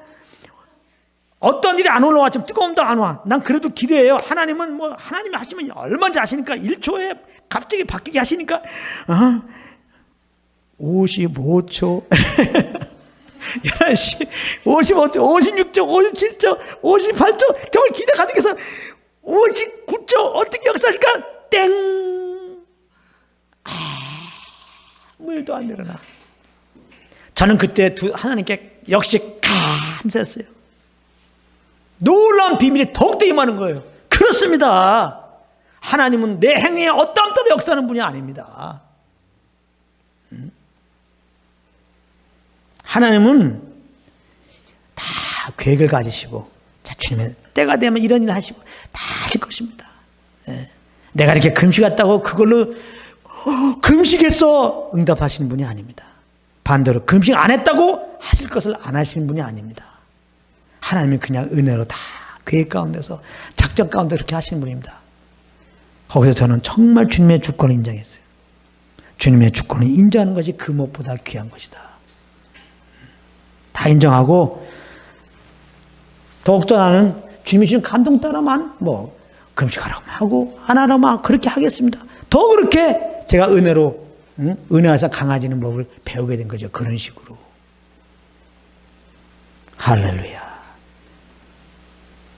Speaker 1: 어떤 일이 안 올라왔지만 뜨거움도 안 와. 난 그래도 기대해요. 하나님은 하나님이 하시면 얼마인지 아시니까 1초에 갑자기 바뀌게 하시니까 55초 11시 55초 56초 57초 58초 정말 기대 가득해서 59초 어떻게 역사하실까? 땡! 아무 일도 안 일어나. 저는 그때 하나님께 역시 감사했어요. 놀라운 비밀이 더욱더 임하는 거예요. 그렇습니다. 하나님은 내 행위에 어떤 때도 역사하는 분이 아닙니다. 하나님은 다 계획을 가지시고, 자, 주님의 때가 되면 이런 일을 하시고 다 하실 것입니다. 내가 이렇게 금식했다고 그걸로 금식했어 응답하시는 분이 아닙니다. 반대로 금식 안 했다고 하실 것을 안 하시는 분이 아닙니다. 하나님이 그냥 은혜로 다 계획 가운데서 작전 가운데 그렇게 하시는 분입니다. 거기서 저는 정말 주님의 주권을 인정했어요. 주님의 주권을 인정하는 것이 그 무엇보다 귀한 것이다. 다 인정하고, 더욱더 나는 주님이 주신 감동 따라만 금식하라고 하고 안 하라고 그렇게 하겠습니다. 더 그렇게 제가 은혜로 은혜에서 강해지는 법을 배우게 된 거죠. 그런 식으로. 할렐루야.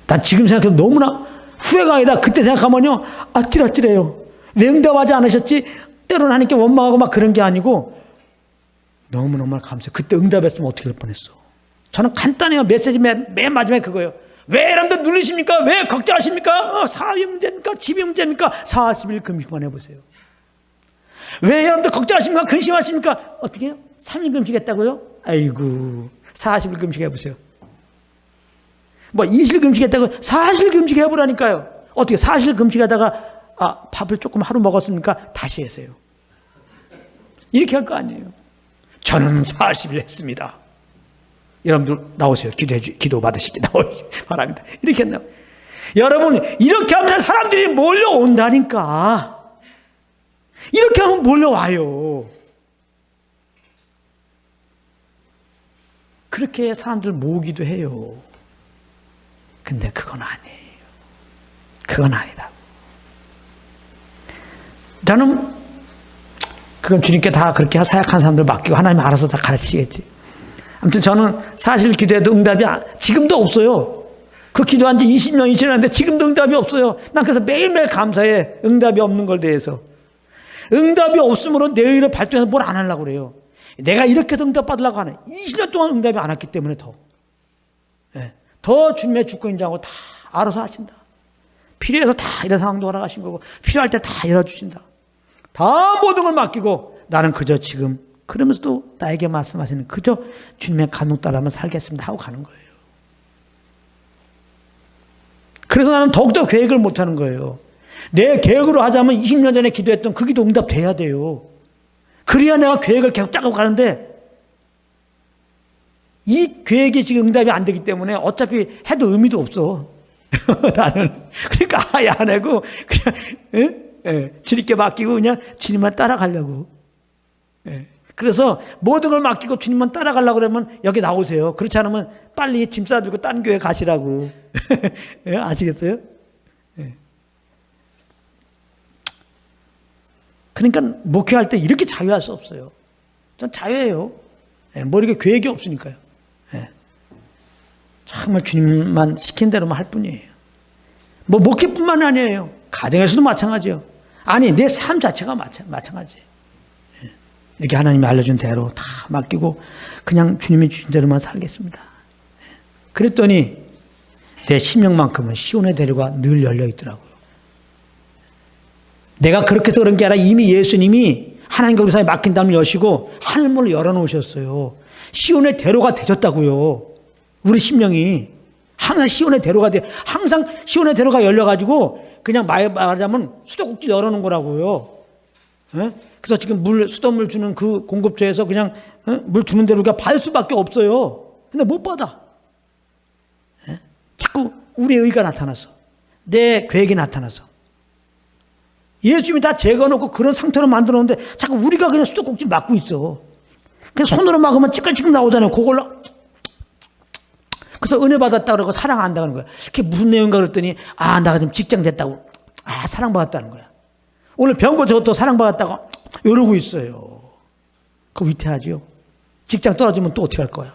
Speaker 1: 난 지금 생각해도 너무나 후회가 아니다. 그때 생각하면요, 아찔아찔해요. 왜 응답하지 않으셨지? 때로는 하나님께 원망하고 막 그런 게 아니고 너무너무 감사해요. 그때 응답했으면 어떻게 될 뻔했어. 저는 간단해요. 메시지 맨 마지막에 그거예요. 왜 여러분들 눌리십니까? 왜 걱정하십니까? 사업이 문제입니까? 집이 문제입니까? 40일 금식만 해보세요. 왜 여러분들 걱정하십니까? 근심하십니까? 어떻게 해요? 3일 금식했다고요? 아이고, 40일 금식해보세요. 20일 금식했다고 40일 금식해보라니까요. 어떻게 40일 금식하다가 밥을 조금 하루 먹었습니까? 다시 하세요. 이렇게 할 거 아니에요. 저는 40일 했습니다. 여러분들 나오세요. 기도 받으시기 나오시기 바랍니다. 이렇게 한다. 여러분, 이렇게 하면 사람들이 몰려온다니까. 이렇게 하면 몰려와요. 그렇게 사람들 모으기도 해요. 근데 그건 아니에요. 그건 아니라고. 저는 그건 주님께 다 그렇게 사역한 사람들 맡기고 하나님 알아서 다 가르치겠지. 아무튼 저는 사실 기도해도 응답이 지금도 없어요. 그 기도한 지 20년이 지났는데 지금도 응답이 없어요. 난 그래서 매일매일 감사해. 응답이 없는 걸 대해서. 응답이 없으므로 내 의를 발동해서 뭘 안 하려고 그래요. 내가 이렇게도 응답 받으려고 하네. 20년 동안 응답이 안 왔기 때문에 더. 예. 더 주님의 주권 인정하고 다 알아서 하신다. 필요해서 다 이런 상황도 허락하신 거고 필요할 때 다 열어주신다. 다 모든 걸 맡기고 나는 그저 지금 그러면서도 나에게 말씀하시는 그저 주님의 감동 따라만 살겠습니다 하고 가는 거예요. 그래서 나는 더욱더 계획을 못하는 거예요. 내 계획으로 하자면 20년 전에 기도했던 그 기도 응답돼야 돼요. 그래야 내가 계획을 계속 짜고 가는데 이 계획이 지금 응답이 안 되기 때문에 어차피 해도 의미도 없어. 나는 그러니까 아예 안 하고 그냥 주님께 맡기고 그냥 주님만 따라가려고. 그래서 모든 걸 맡기고 주님만 따라가려고 그러면 여기 나오세요. 그렇지 않으면 빨리 짐 싸들고 딴 교회 가시라고. 아시겠어요? 그러니까 목회할 때 이렇게 자유할 수 없어요. 전 자유해요. 뭐 이렇게 계획이 없으니까요. 정말 주님만 시킨 대로만 할 뿐이에요. 뭐 목회뿐만 아니에요. 가정에서도 마찬가지예요. 아니 내 삶 자체가 마찬가지예요. 이렇게 하나님이 알려준 대로 다 맡기고 그냥 주님이 주신 대로만 살겠습니다. 그랬더니 내 심령만큼은 시온의 대로가 늘 열려 있더라고요. 내가 그렇게 해서 그런 게 아니라 이미 예수님이 하나님과 우리 사이에 맡긴 다음에 여시고 하늘문을 열어놓으셨어요. 시온의 대로가 되셨다고요. 우리 심령이 항상 시온의 대로가 돼. 항상 시온의 대로가 열려가지고 그냥 말하자면 수도꼭지 열어놓은 거라고요. 그래서 지금 수돗물 주는 그 공급처에서 그냥 물 주는 대로 우리가 받을 수밖에 없어요. 근데 못 받아. 자꾸 우리의 의가 나타나서 내 계획이 나타나서 예수님이 다 제거해놓고 그런 상태로 만들어놓는데 자꾸 우리가 그냥 수도꼭지 막고 있어. 그냥 손으로 막으면 찌끈찌끈 나오잖아요. 그걸로. 그래서 은혜 받았다 그러고 사랑 안 한다는 거야. 그게 무슨 내용인가 그랬더니 내가 지금 직장 됐다고. 사랑받았다는 거야. 오늘 병고 저것도 사랑받았다고 이러고 있어요. 그거 위태하죠. 직장 떨어지면 또 어떻게 할 거야.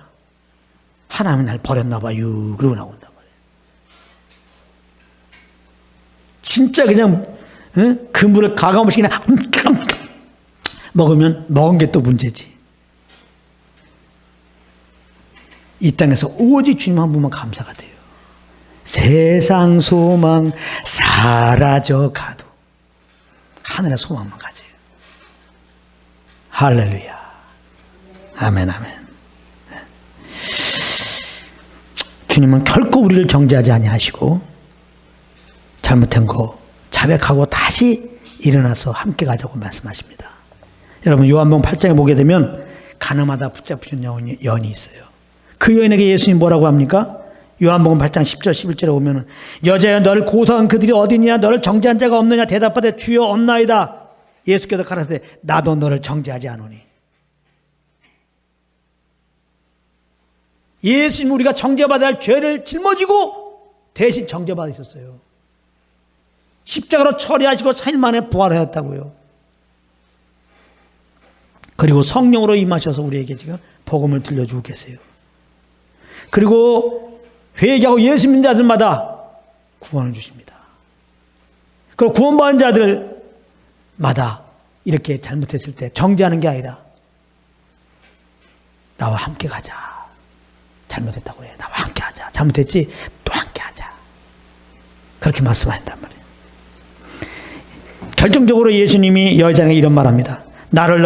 Speaker 1: 하나님은 날 버렸나 봐요. 그러고 나온단 말이에요. 진짜 그냥 그 물을 가감없이 그냥 먹으면 먹은 게 또 문제지. 이 땅에서 오직 주님 한 분만 감사가 돼요. 세상 소망 사라져 가도 하늘의 소망만 가져요. 할렐루야. 아멘, 아멘. 주님은 결코 우리를 정죄하지 아니하시고 잘못한 거 자백하고 다시 일어나서 함께 가자고 말씀하십니다. 여러분 요한복음 8장에 보게 되면 가늠하다 붙잡히는 여인이 있어요. 그 여인에게 예수님이 뭐라고 합니까? 요한복음 8장 10절 11절에 보면 여자여 너를 고소한 그들이 어디냐 너를 정죄한 자가 없느냐 대답하되 주여 없나이다. 예수께서 가라사대 나도 너를 정죄하지 않으니. 예수님 우리가 정죄받아야 할 죄를 짊어지고 대신 정죄받으셨어요. 십자가로 처리하시고 4일 만에 부활하였다고요. 그리고 성령으로 임하셔서 우리에게 지금 복음을 들려주고 계세요. 그리고 회개하고 예수 믿는 자들마다 구원을 주십니다. 그리고 구원받은 자들마다 이렇게 잘못했을 때 정죄하는 게 아니라 나와 함께 가자. 잘못했다고 해. 나와 함께 하자. 잘못했지? 또 함께 하자. 그렇게 말씀하신단 말이에요. 결정적으로 예수님이 여자에게 이런 말합니다. 나도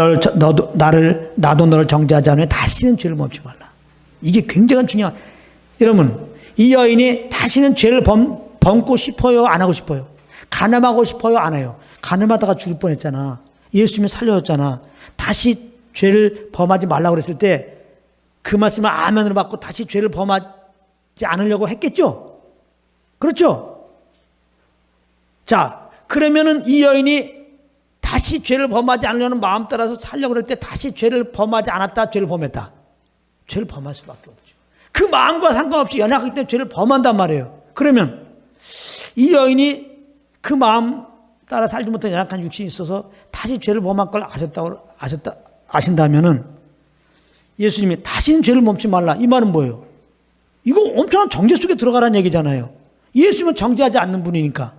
Speaker 1: 너를 정죄하지 않으면 다시는 죄를 범치 말라. 이게 굉장히 중요한. 여러분 이 여인이 다시는 죄를 범고 싶어요? 안 하고 싶어요? 간음하고 싶어요? 안 해요? 간음하다가 죽을 뻔했잖아. 예수님이 살려줬잖아. 다시 죄를 범하지 말라고 그랬을 때 그 말씀을 아멘으로 받고 다시 죄를 범하지 않으려고 했겠죠? 그렇죠? 자 그러면은 이 여인이 다시 죄를 범하지 않으려는 마음 따라서 살려고 그럴 때 다시 죄를 범하지 않았다, 죄를 범했다. 죄를 범할 수밖에 없죠. 그 마음과 상관없이 연약하기 때문에 죄를 범한단 말이에요. 그러면 이 여인이 그 마음 따라 살지 못한 연약한 육신이 있어서 다시 죄를 범할 걸 아신다면은 예수님이 다시는 죄를 범치 말라. 이 말은 뭐예요? 이거 엄청난 정죄 속에 들어가라는 얘기잖아요. 예수님은 정죄하지 않는 분이니까.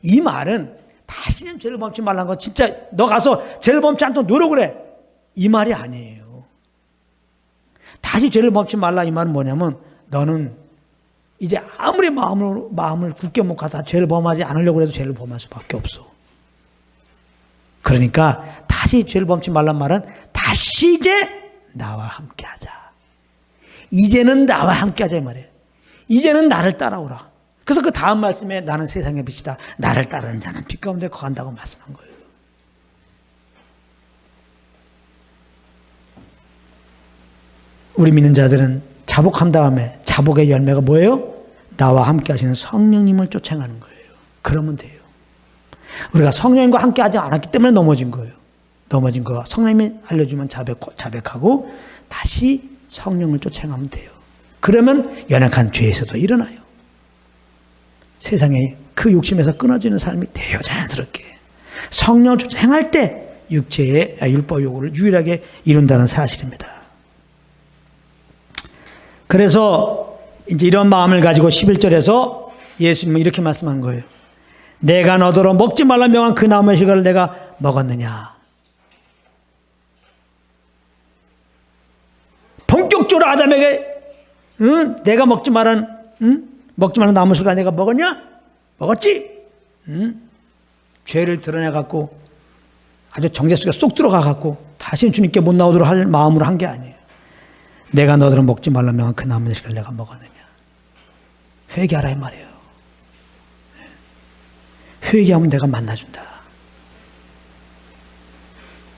Speaker 1: 이 말은 다시는 죄를 범치 말라는 건 진짜 너 가서 죄를 범치 않도록 노력을 해. 이 말이 아니에요. 다시 죄를 범치 말라 이 말은 뭐냐면 너는 이제 아무리 마음을 굳게 먹어서 죄를 범하지 않으려고 해도 죄를 범할 수밖에 없어. 그러니까 다시 죄를 범치 말란 말은 다시 이제 나와 함께 하자. 이제는 나와 함께 하자 이 말이에요. 이제는 나를 따라오라. 그래서 그 다음 말씀에 나는 세상의 빛이다. 나를 따르는 자는 빛 가운데 거한다고 말씀한 거예요. 우리 믿는 자들은 자복한 다음에 자복의 열매가 뭐예요? 나와 함께 하시는 성령님을 쫓아가는 거예요. 그러면 돼요. 우리가 성령님과 함께 하지 않았기 때문에 넘어진 거예요. 넘어진 거 성령님이 알려주면 자백하고 다시 성령을 쫓아가면 돼요. 그러면 연약한 죄에서도 일어나요. 세상에 그 욕심에서 끊어지는 삶이 돼요. 자연스럽게. 성령을 행할 때 육체의 율법 요구를 유일하게 이룬다는 사실입니다. 그래서 이제 이런 마음을 가지고 11절에서 예수님은 이렇게 말씀한 거예요. 내가 너더러 먹지 말라 명한 그 나무의 실과를 내가 먹었느냐. 본격적으로 아담에게 내가 먹지 말란 나무 실과 내가 먹었냐? 먹었지? 죄를 드러내갖고 아주 정죄 속에 쏙 들어가갖고 다시는 주님께 못 나오도록 할 마음으로 한 게 아니에요. 내가 너더러 먹지 말라 명한 그 나무의 실과를 내가 먹었느냐. 회개하라 이 말이에요. 회개하면 내가 만나준다.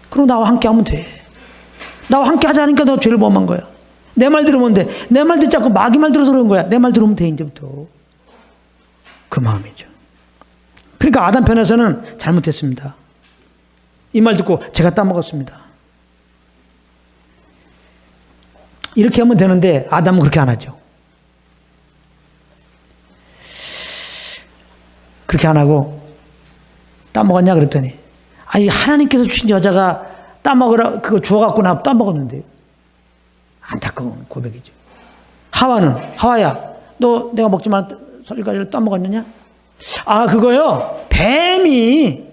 Speaker 1: 그럼 나와 함께 하면 돼. 나와 함께 하자니까 너 죄를 범한 거야. 내 말 들으면 돼. 내 말 듣지 않고 마귀 말 들어서 그런 거야. 내 말 들으면 돼 이제부터. 그 마음이죠. 그러니까 아담 편에서는 잘못했습니다. 이 말 듣고 제가 따먹었습니다. 이렇게 하면 되는데 아담은 그렇게 안 하죠. 그렇게 안 하고 따먹었냐 그랬더니 아니 하나님께서 주신 여자가 따먹으라 그거 주워갖고 나 따먹었는데 안타까운 고백이죠. 하와야 너 내가 먹지 말란 설가지를 따먹었느냐? 아 그거요 뱀이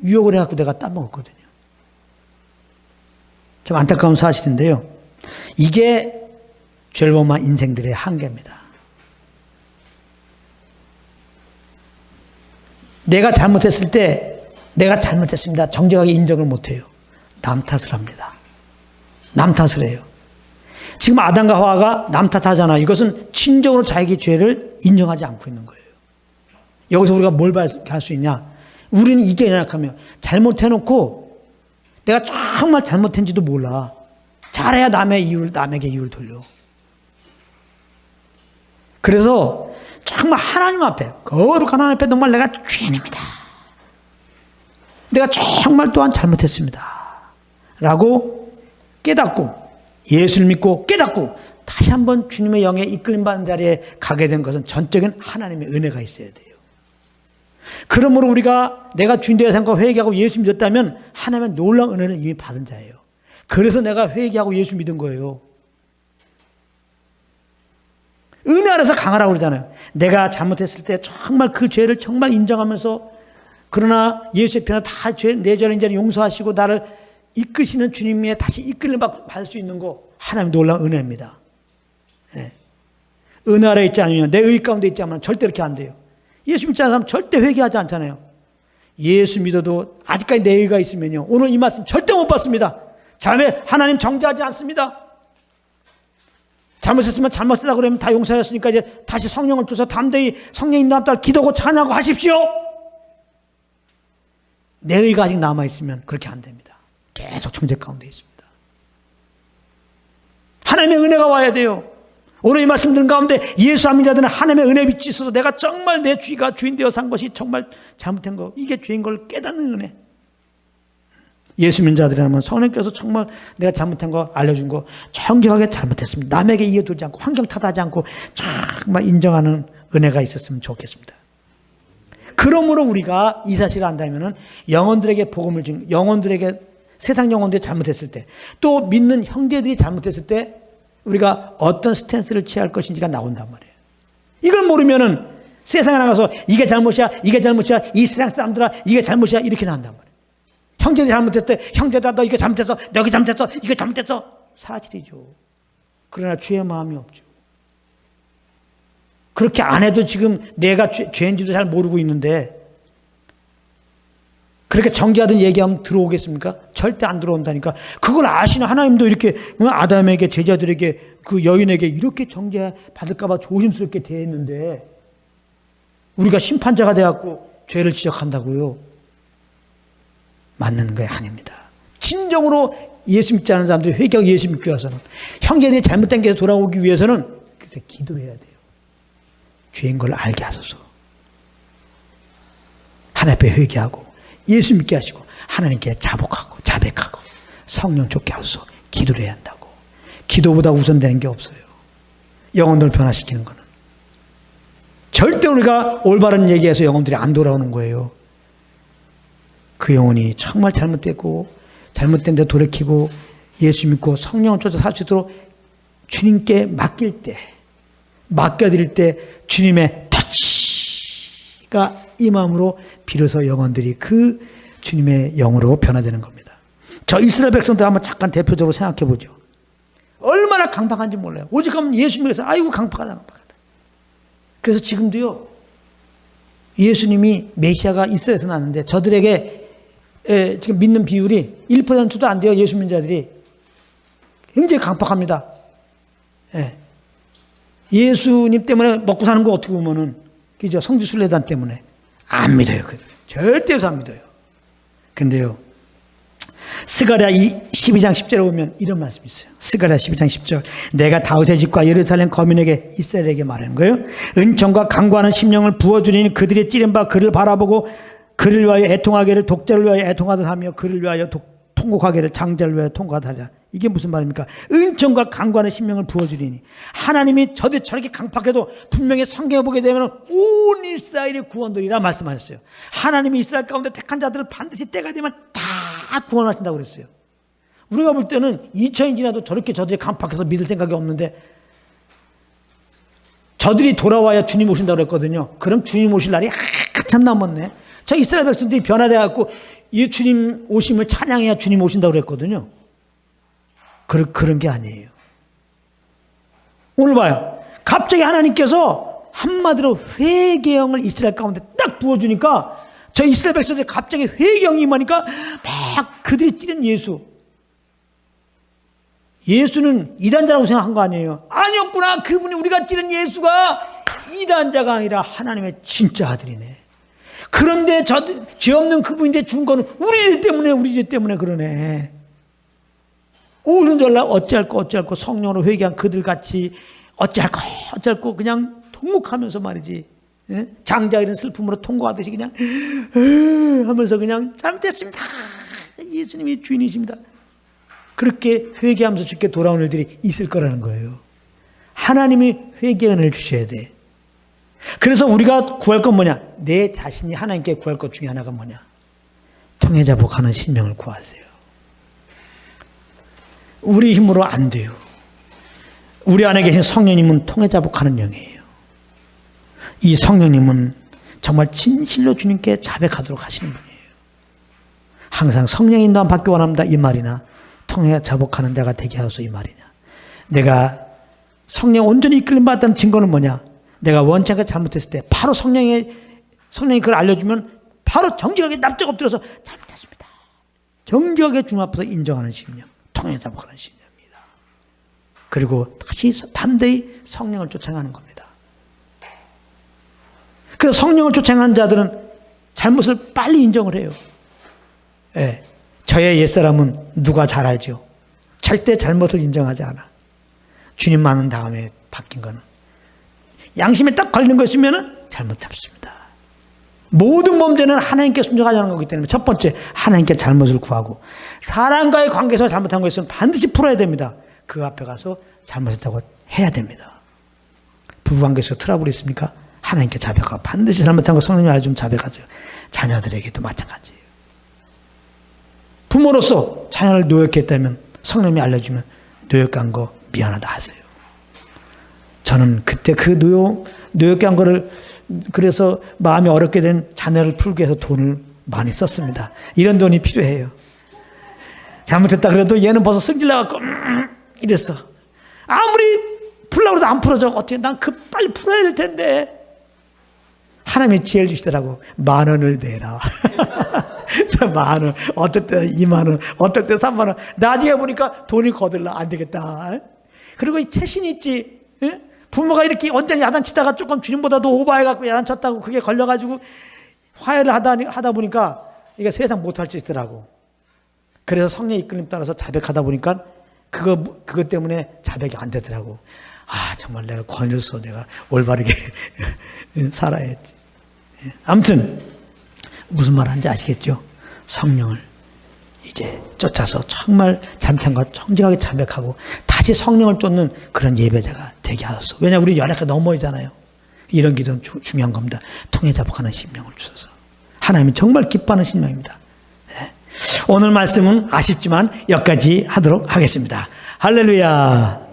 Speaker 1: 유혹을 해갖고 내가 따먹었거든요. 참 안타까운 사실인데요. 이게 죄를 범한 인생들의 한계입니다. 내가 잘못했을 때 내가 잘못했습니다. 정직하게 인정을 못해요. 남 탓을 합니다. 남 탓을 해요. 지금 아담과 하와가 남 탓하잖아. 이것은 진정으로 자기 죄를 인정하지 않고 있는 거예요. 여기서 우리가 뭘 발견할 수 있냐? 우리는 이게 연약하면 잘못해놓고 내가 정말 잘못했는지도 몰라. 잘해야 남에게 이유를 돌려. 그래서 정말 하나님 앞에 거룩한 하나님 앞에 정말 내가 죄인입니다. 내가 정말 또한 잘못했습니다. 라고 깨닫고 예수를 믿고 깨닫고 다시 한번 주님의 영에 이끌림받는 자리에 가게 된 것은 전적인 하나님의 은혜가 있어야 돼요. 그러므로 우리가 내가 주인 되어 생각하고 회개하고 예수 믿었다면 하나님의 놀라운 은혜를 이미 받은 자예요. 그래서 내가 회개하고 예수 믿은 거예요. 은혜 안에서 강하라고 그러잖아요. 내가 잘못했을 때 정말 그 죄를 정말 인정하면서 그러나 예수의 편에 다 내 죄를 이제 용서하시고 나를 이끄시는 주님의 다시 이끌림을 받을 수 있는 거 하나님 놀라운 은혜입니다. 네. 은혜 아래 있지 않으면 내 의 가운데 있지 않으면 절대 이렇게 안 돼요. 예수 믿지 않는 사람 절대 회개하지 않잖아요. 예수 믿어도 아직까지 내 의가 있으면요. 오늘 이 말씀 절대 못 받습니다. 자매 하나님 정죄하지 않습니다. 잘못했으면 잘못했다고 그러면 다 용서하였으니까 이제 다시 성령을 줘서 담대히 성령 인도함 따라 기도하고 찬양하고 하십시오. 내 의가 아직 남아있으면 그렇게 안 됩니다. 계속 정죄 가운데 있습니다. 하나님의 은혜가 와야 돼요. 오늘 이 말씀들 가운데 예수 안 믿는 자들은 하나님의 은혜 빛이 있어서 내가 정말 내 죄가 주인 되어 산 것이 정말 잘못된 거 이게 죄인 걸 깨닫는 은혜. 예수 믿는 자들이라면 성령께서 정말 내가 잘못한 거 알려준 거 정직하게 잘못했습니다. 남에게 이해되지 않고 환경 탓하지 않고 정말 인정하는 은혜가 있었으면 좋겠습니다. 그러므로 우리가 이 사실을 안다면은 영혼들에게 복음을 준 영혼들에게 세상 영혼들이 잘못했을 때 또 믿는 형제들이 잘못했을 때 우리가 어떤 스탠스를 취할 것인지가 나온단 말이에요. 이걸 모르면은 세상에 나가서 이게 잘못이야, 이게 잘못이야, 이 세상 사람들아 이게 잘못이야 이렇게 나온단 말이에요. 형제들이 잘못했을 때 형제다 너 이거 잘못했어, 너 이거 잘못했어, 이거 잘못했어 사실이죠. 그러나 주의 마음이 없죠. 그렇게 안 해도 지금 내가 죄인지도 잘 모르고 있는데 그렇게 정죄하든 얘기하면 들어오겠습니까? 절대 안 들어온다니까. 그걸 아시는 하나님도 이렇게 아담에게, 제자들에게, 그 여인에게 이렇게 정죄 받을까 봐 조심스럽게 대했는데 우리가 심판자가 돼갖고 죄를 지적한다고요? 맞는 게 아닙니다. 진정으로 예수 믿지 않은 사람들이 회개하고 예수 믿기 위해서는, 형제들이 잘못된 게 돌아오기 위해서는 그래서 기도를 해야 돼요. 죄인 걸 알게 하소서. 하나님 앞에 회개하고 예수 믿게 하시고 하나님께 자복하고 자백하고 성령 쫓게 하소서. 기도를 해야 한다고. 기도보다 우선되는 게 없어요. 영혼들을 변화시키는 거는. 절대 우리가 올바른 얘기해서 영혼들이 안 돌아오는 거예요. 그 영혼이 정말 잘못됐고 잘못된 데 돌이키고 예수 믿고 성령을 쫓아 살 수 있도록 주님께 맡길 때, 맡겨드릴 때 주님의 터치가 이 마음으로 비로소 영혼들이 그 주님의 영으로 변화되는 겁니다. 저 이스라엘 백성들 한번 잠깐 대표적으로 생각해 보죠. 얼마나 강팍한지 몰라요. 오직 하면 예수님에서 아이고 강팍하다. 그래서 지금도요, 예수님이 메시아가 이스라엘에서 나왔는데 저들에게 지금 믿는 비율이 1%도 안 돼요. 예수 믿는 자들이 굉장히 강팍합니다. 예수님 때문에 먹고 사는 거 어떻게 보면은 그죠? 성지순례단 때문에 안 믿어요. 절대로 안 믿어요. 근데요, 스가랴 12장 10절에 보면 이런 말씀이 있어요. 스가랴 12장 10절. 내가 다윗의 집과 예루살렘 거민에게 이스라엘에게 말하는 거예요. 은총과 강구하는 심령을 부어주리니 그들이 찌른 바 그를 바라보고 그를 위하여 애통하기를 독자를 위하여 애통하듯 하며 그를 위하여 통곡하기를 장자를 위하여 통곡하듯 하리라. 이게 무슨 말입니까? 은총과 강구하는 심령을 부어주리니, 하나님이 저렇게 강팍해도 분명히 성경에 보게 되면 온 이스라엘이 구원되리라 말씀하셨어요. 하나님이 이스라엘 가운데 택한 자들을 반드시 때가 되면 다 구원하신다고 그랬어요. 우리가 볼 때는 2000년 지나도 저들이 강팍해서 믿을 생각이 없는데, 저들이 돌아와야 주님 오신다고 그랬거든요. 그럼 주님 오실 날이 한참 남았네. 저 이스라엘 백성들이 변화되어갖고 이 주님 오심을 찬양해야 주님 오신다고 그랬거든요. 그런 게 아니에요. 오늘 봐요. 갑자기 하나님께서 한마디로 회개형을 이스라엘 가운데 딱 부어주니까 저 이스라엘 백성들이 갑자기 회개형이 임하니까 막 그들이 찌른 예수는 이단자라고 생각한 거 아니에요. 아니었구나. 그분이 우리가 찌른 예수가 이단자가 아니라 하나님의 진짜 아들이네. 그런데 죄 없는 그분인데 죽은 거는 우리 죄 때문에 그러네. 오순절날 어찌할꼬 성령으로 회개한 그들같이 어찌할꼬 그냥 통곡하면서 말이지, 장자 이런 슬픔으로 통곡하듯이 그냥 하면서 그냥 잘못했습니다. 예수님이 주인이십니다. 그렇게 회개하면서 주께 돌아온 일들이 있을 거라는 거예요. 하나님이 회개 은혜를 주셔야 돼. 그래서 우리가 구할 건 뭐냐? 내 자신이 하나님께 구할 것 중에 하나가 뭐냐? 통해자복하는 심령을 구하세요. 우리 힘으로 안 돼요. 우리 안에 계신 성령님은 통해자복하는 영이에요. 이 성령님은 정말 진실로 주님께 자백하도록 하시는 분이에요. 항상 성령의 인도함 받기 원합니다. 이 말이나 통해자복하는 자가 되게 하소서 이 말이냐. 내가 성령 온전히 이끌림 받았다는 증거는 뭐냐? 내가 원칙하게 잘못했을 때 바로 성령이 그걸 알려주면 바로 정직하게 납작 엎드려서 잘못했습니다. 정직하게 주님 앞에서 인정하는 심령, 통해자복하는 심령입니다. 그리고 다시 담대히 성령을 쫓아가는 겁니다. 그래서 성령을 쫓아가는 자들은 잘못을 빨리 인정을 해요. 저의 옛사람은 누가 잘 알죠? 절대 잘못을 인정하지 않아. 주님 만난 다음에 바뀐 거는. 양심에 딱 걸리는 거 있으면 잘못했습니다. 모든 범죄는 하나님께 순종하지 않는 거기 때문에 첫 번째 하나님께 잘못을 구하고, 사람과의 관계에서 잘못한 거 있으면 반드시 풀어야 됩니다. 그 앞에 가서 잘못했다고 해야 됩니다. 부부관계에서 트러블이 있습니까? 하나님께 자백하고 반드시 잘못한 거 성령님 알려주면 자백하세요. 자녀들에게도 마찬가지예요. 부모로서 자녀를 노역해 했다면 성령님이 알려주면 노역한 거 미안하다 하세요. 저는 그때 그 노역해 한 거를, 그래서 마음이 어렵게 된 자녀를 풀기 위해서 돈을 많이 썼습니다. 이런 돈이 필요해요. 잘못했다 그래도 얘는 벌써 승질 나갖고 이랬어. 아무리 풀려고 해도 안 풀어져. 어떻게 난 빨리 풀어야 될 텐데. 하나님이 지혜를 주시더라고. 10,000원을 내라. 10,000원, 어떨 때 20,000원, 어떨 때 30,000원. 나중에 보니까 돈이 거들라. 안 되겠다. 그리고 이 채신이 있지. 예? 부모가 이렇게 언제 야단치다가 조금 주님보다도 오버해갖고 야단쳤다고 그게 걸려가지고 화해를 하다 보니까 이게 세상 못할 짓이더라고. 그래서 성령의 이끌림 따라서 자백하다 보니까 그것 때문에 자백이 안 되더라고. 아, 정말 내가 권유서 내가 올바르게 살아야지. 아무튼 무슨 말 하는지 아시겠죠? 성령을 이제 쫓아서 정말 잘못한 것 정직하게 자백하고 다시 성령을 쫓는 그런 예배자가 되게 하소서. 왜냐하면 우리 연약해 넘어지잖아요. 이런 기도는 중요한 겁니다. 통해 자복하는 심령을 주셔서. 하나님은 정말 기뻐하는 심령입니다. 네. 오늘 말씀은 아쉽지만 여기까지 하도록 하겠습니다. 할렐루야.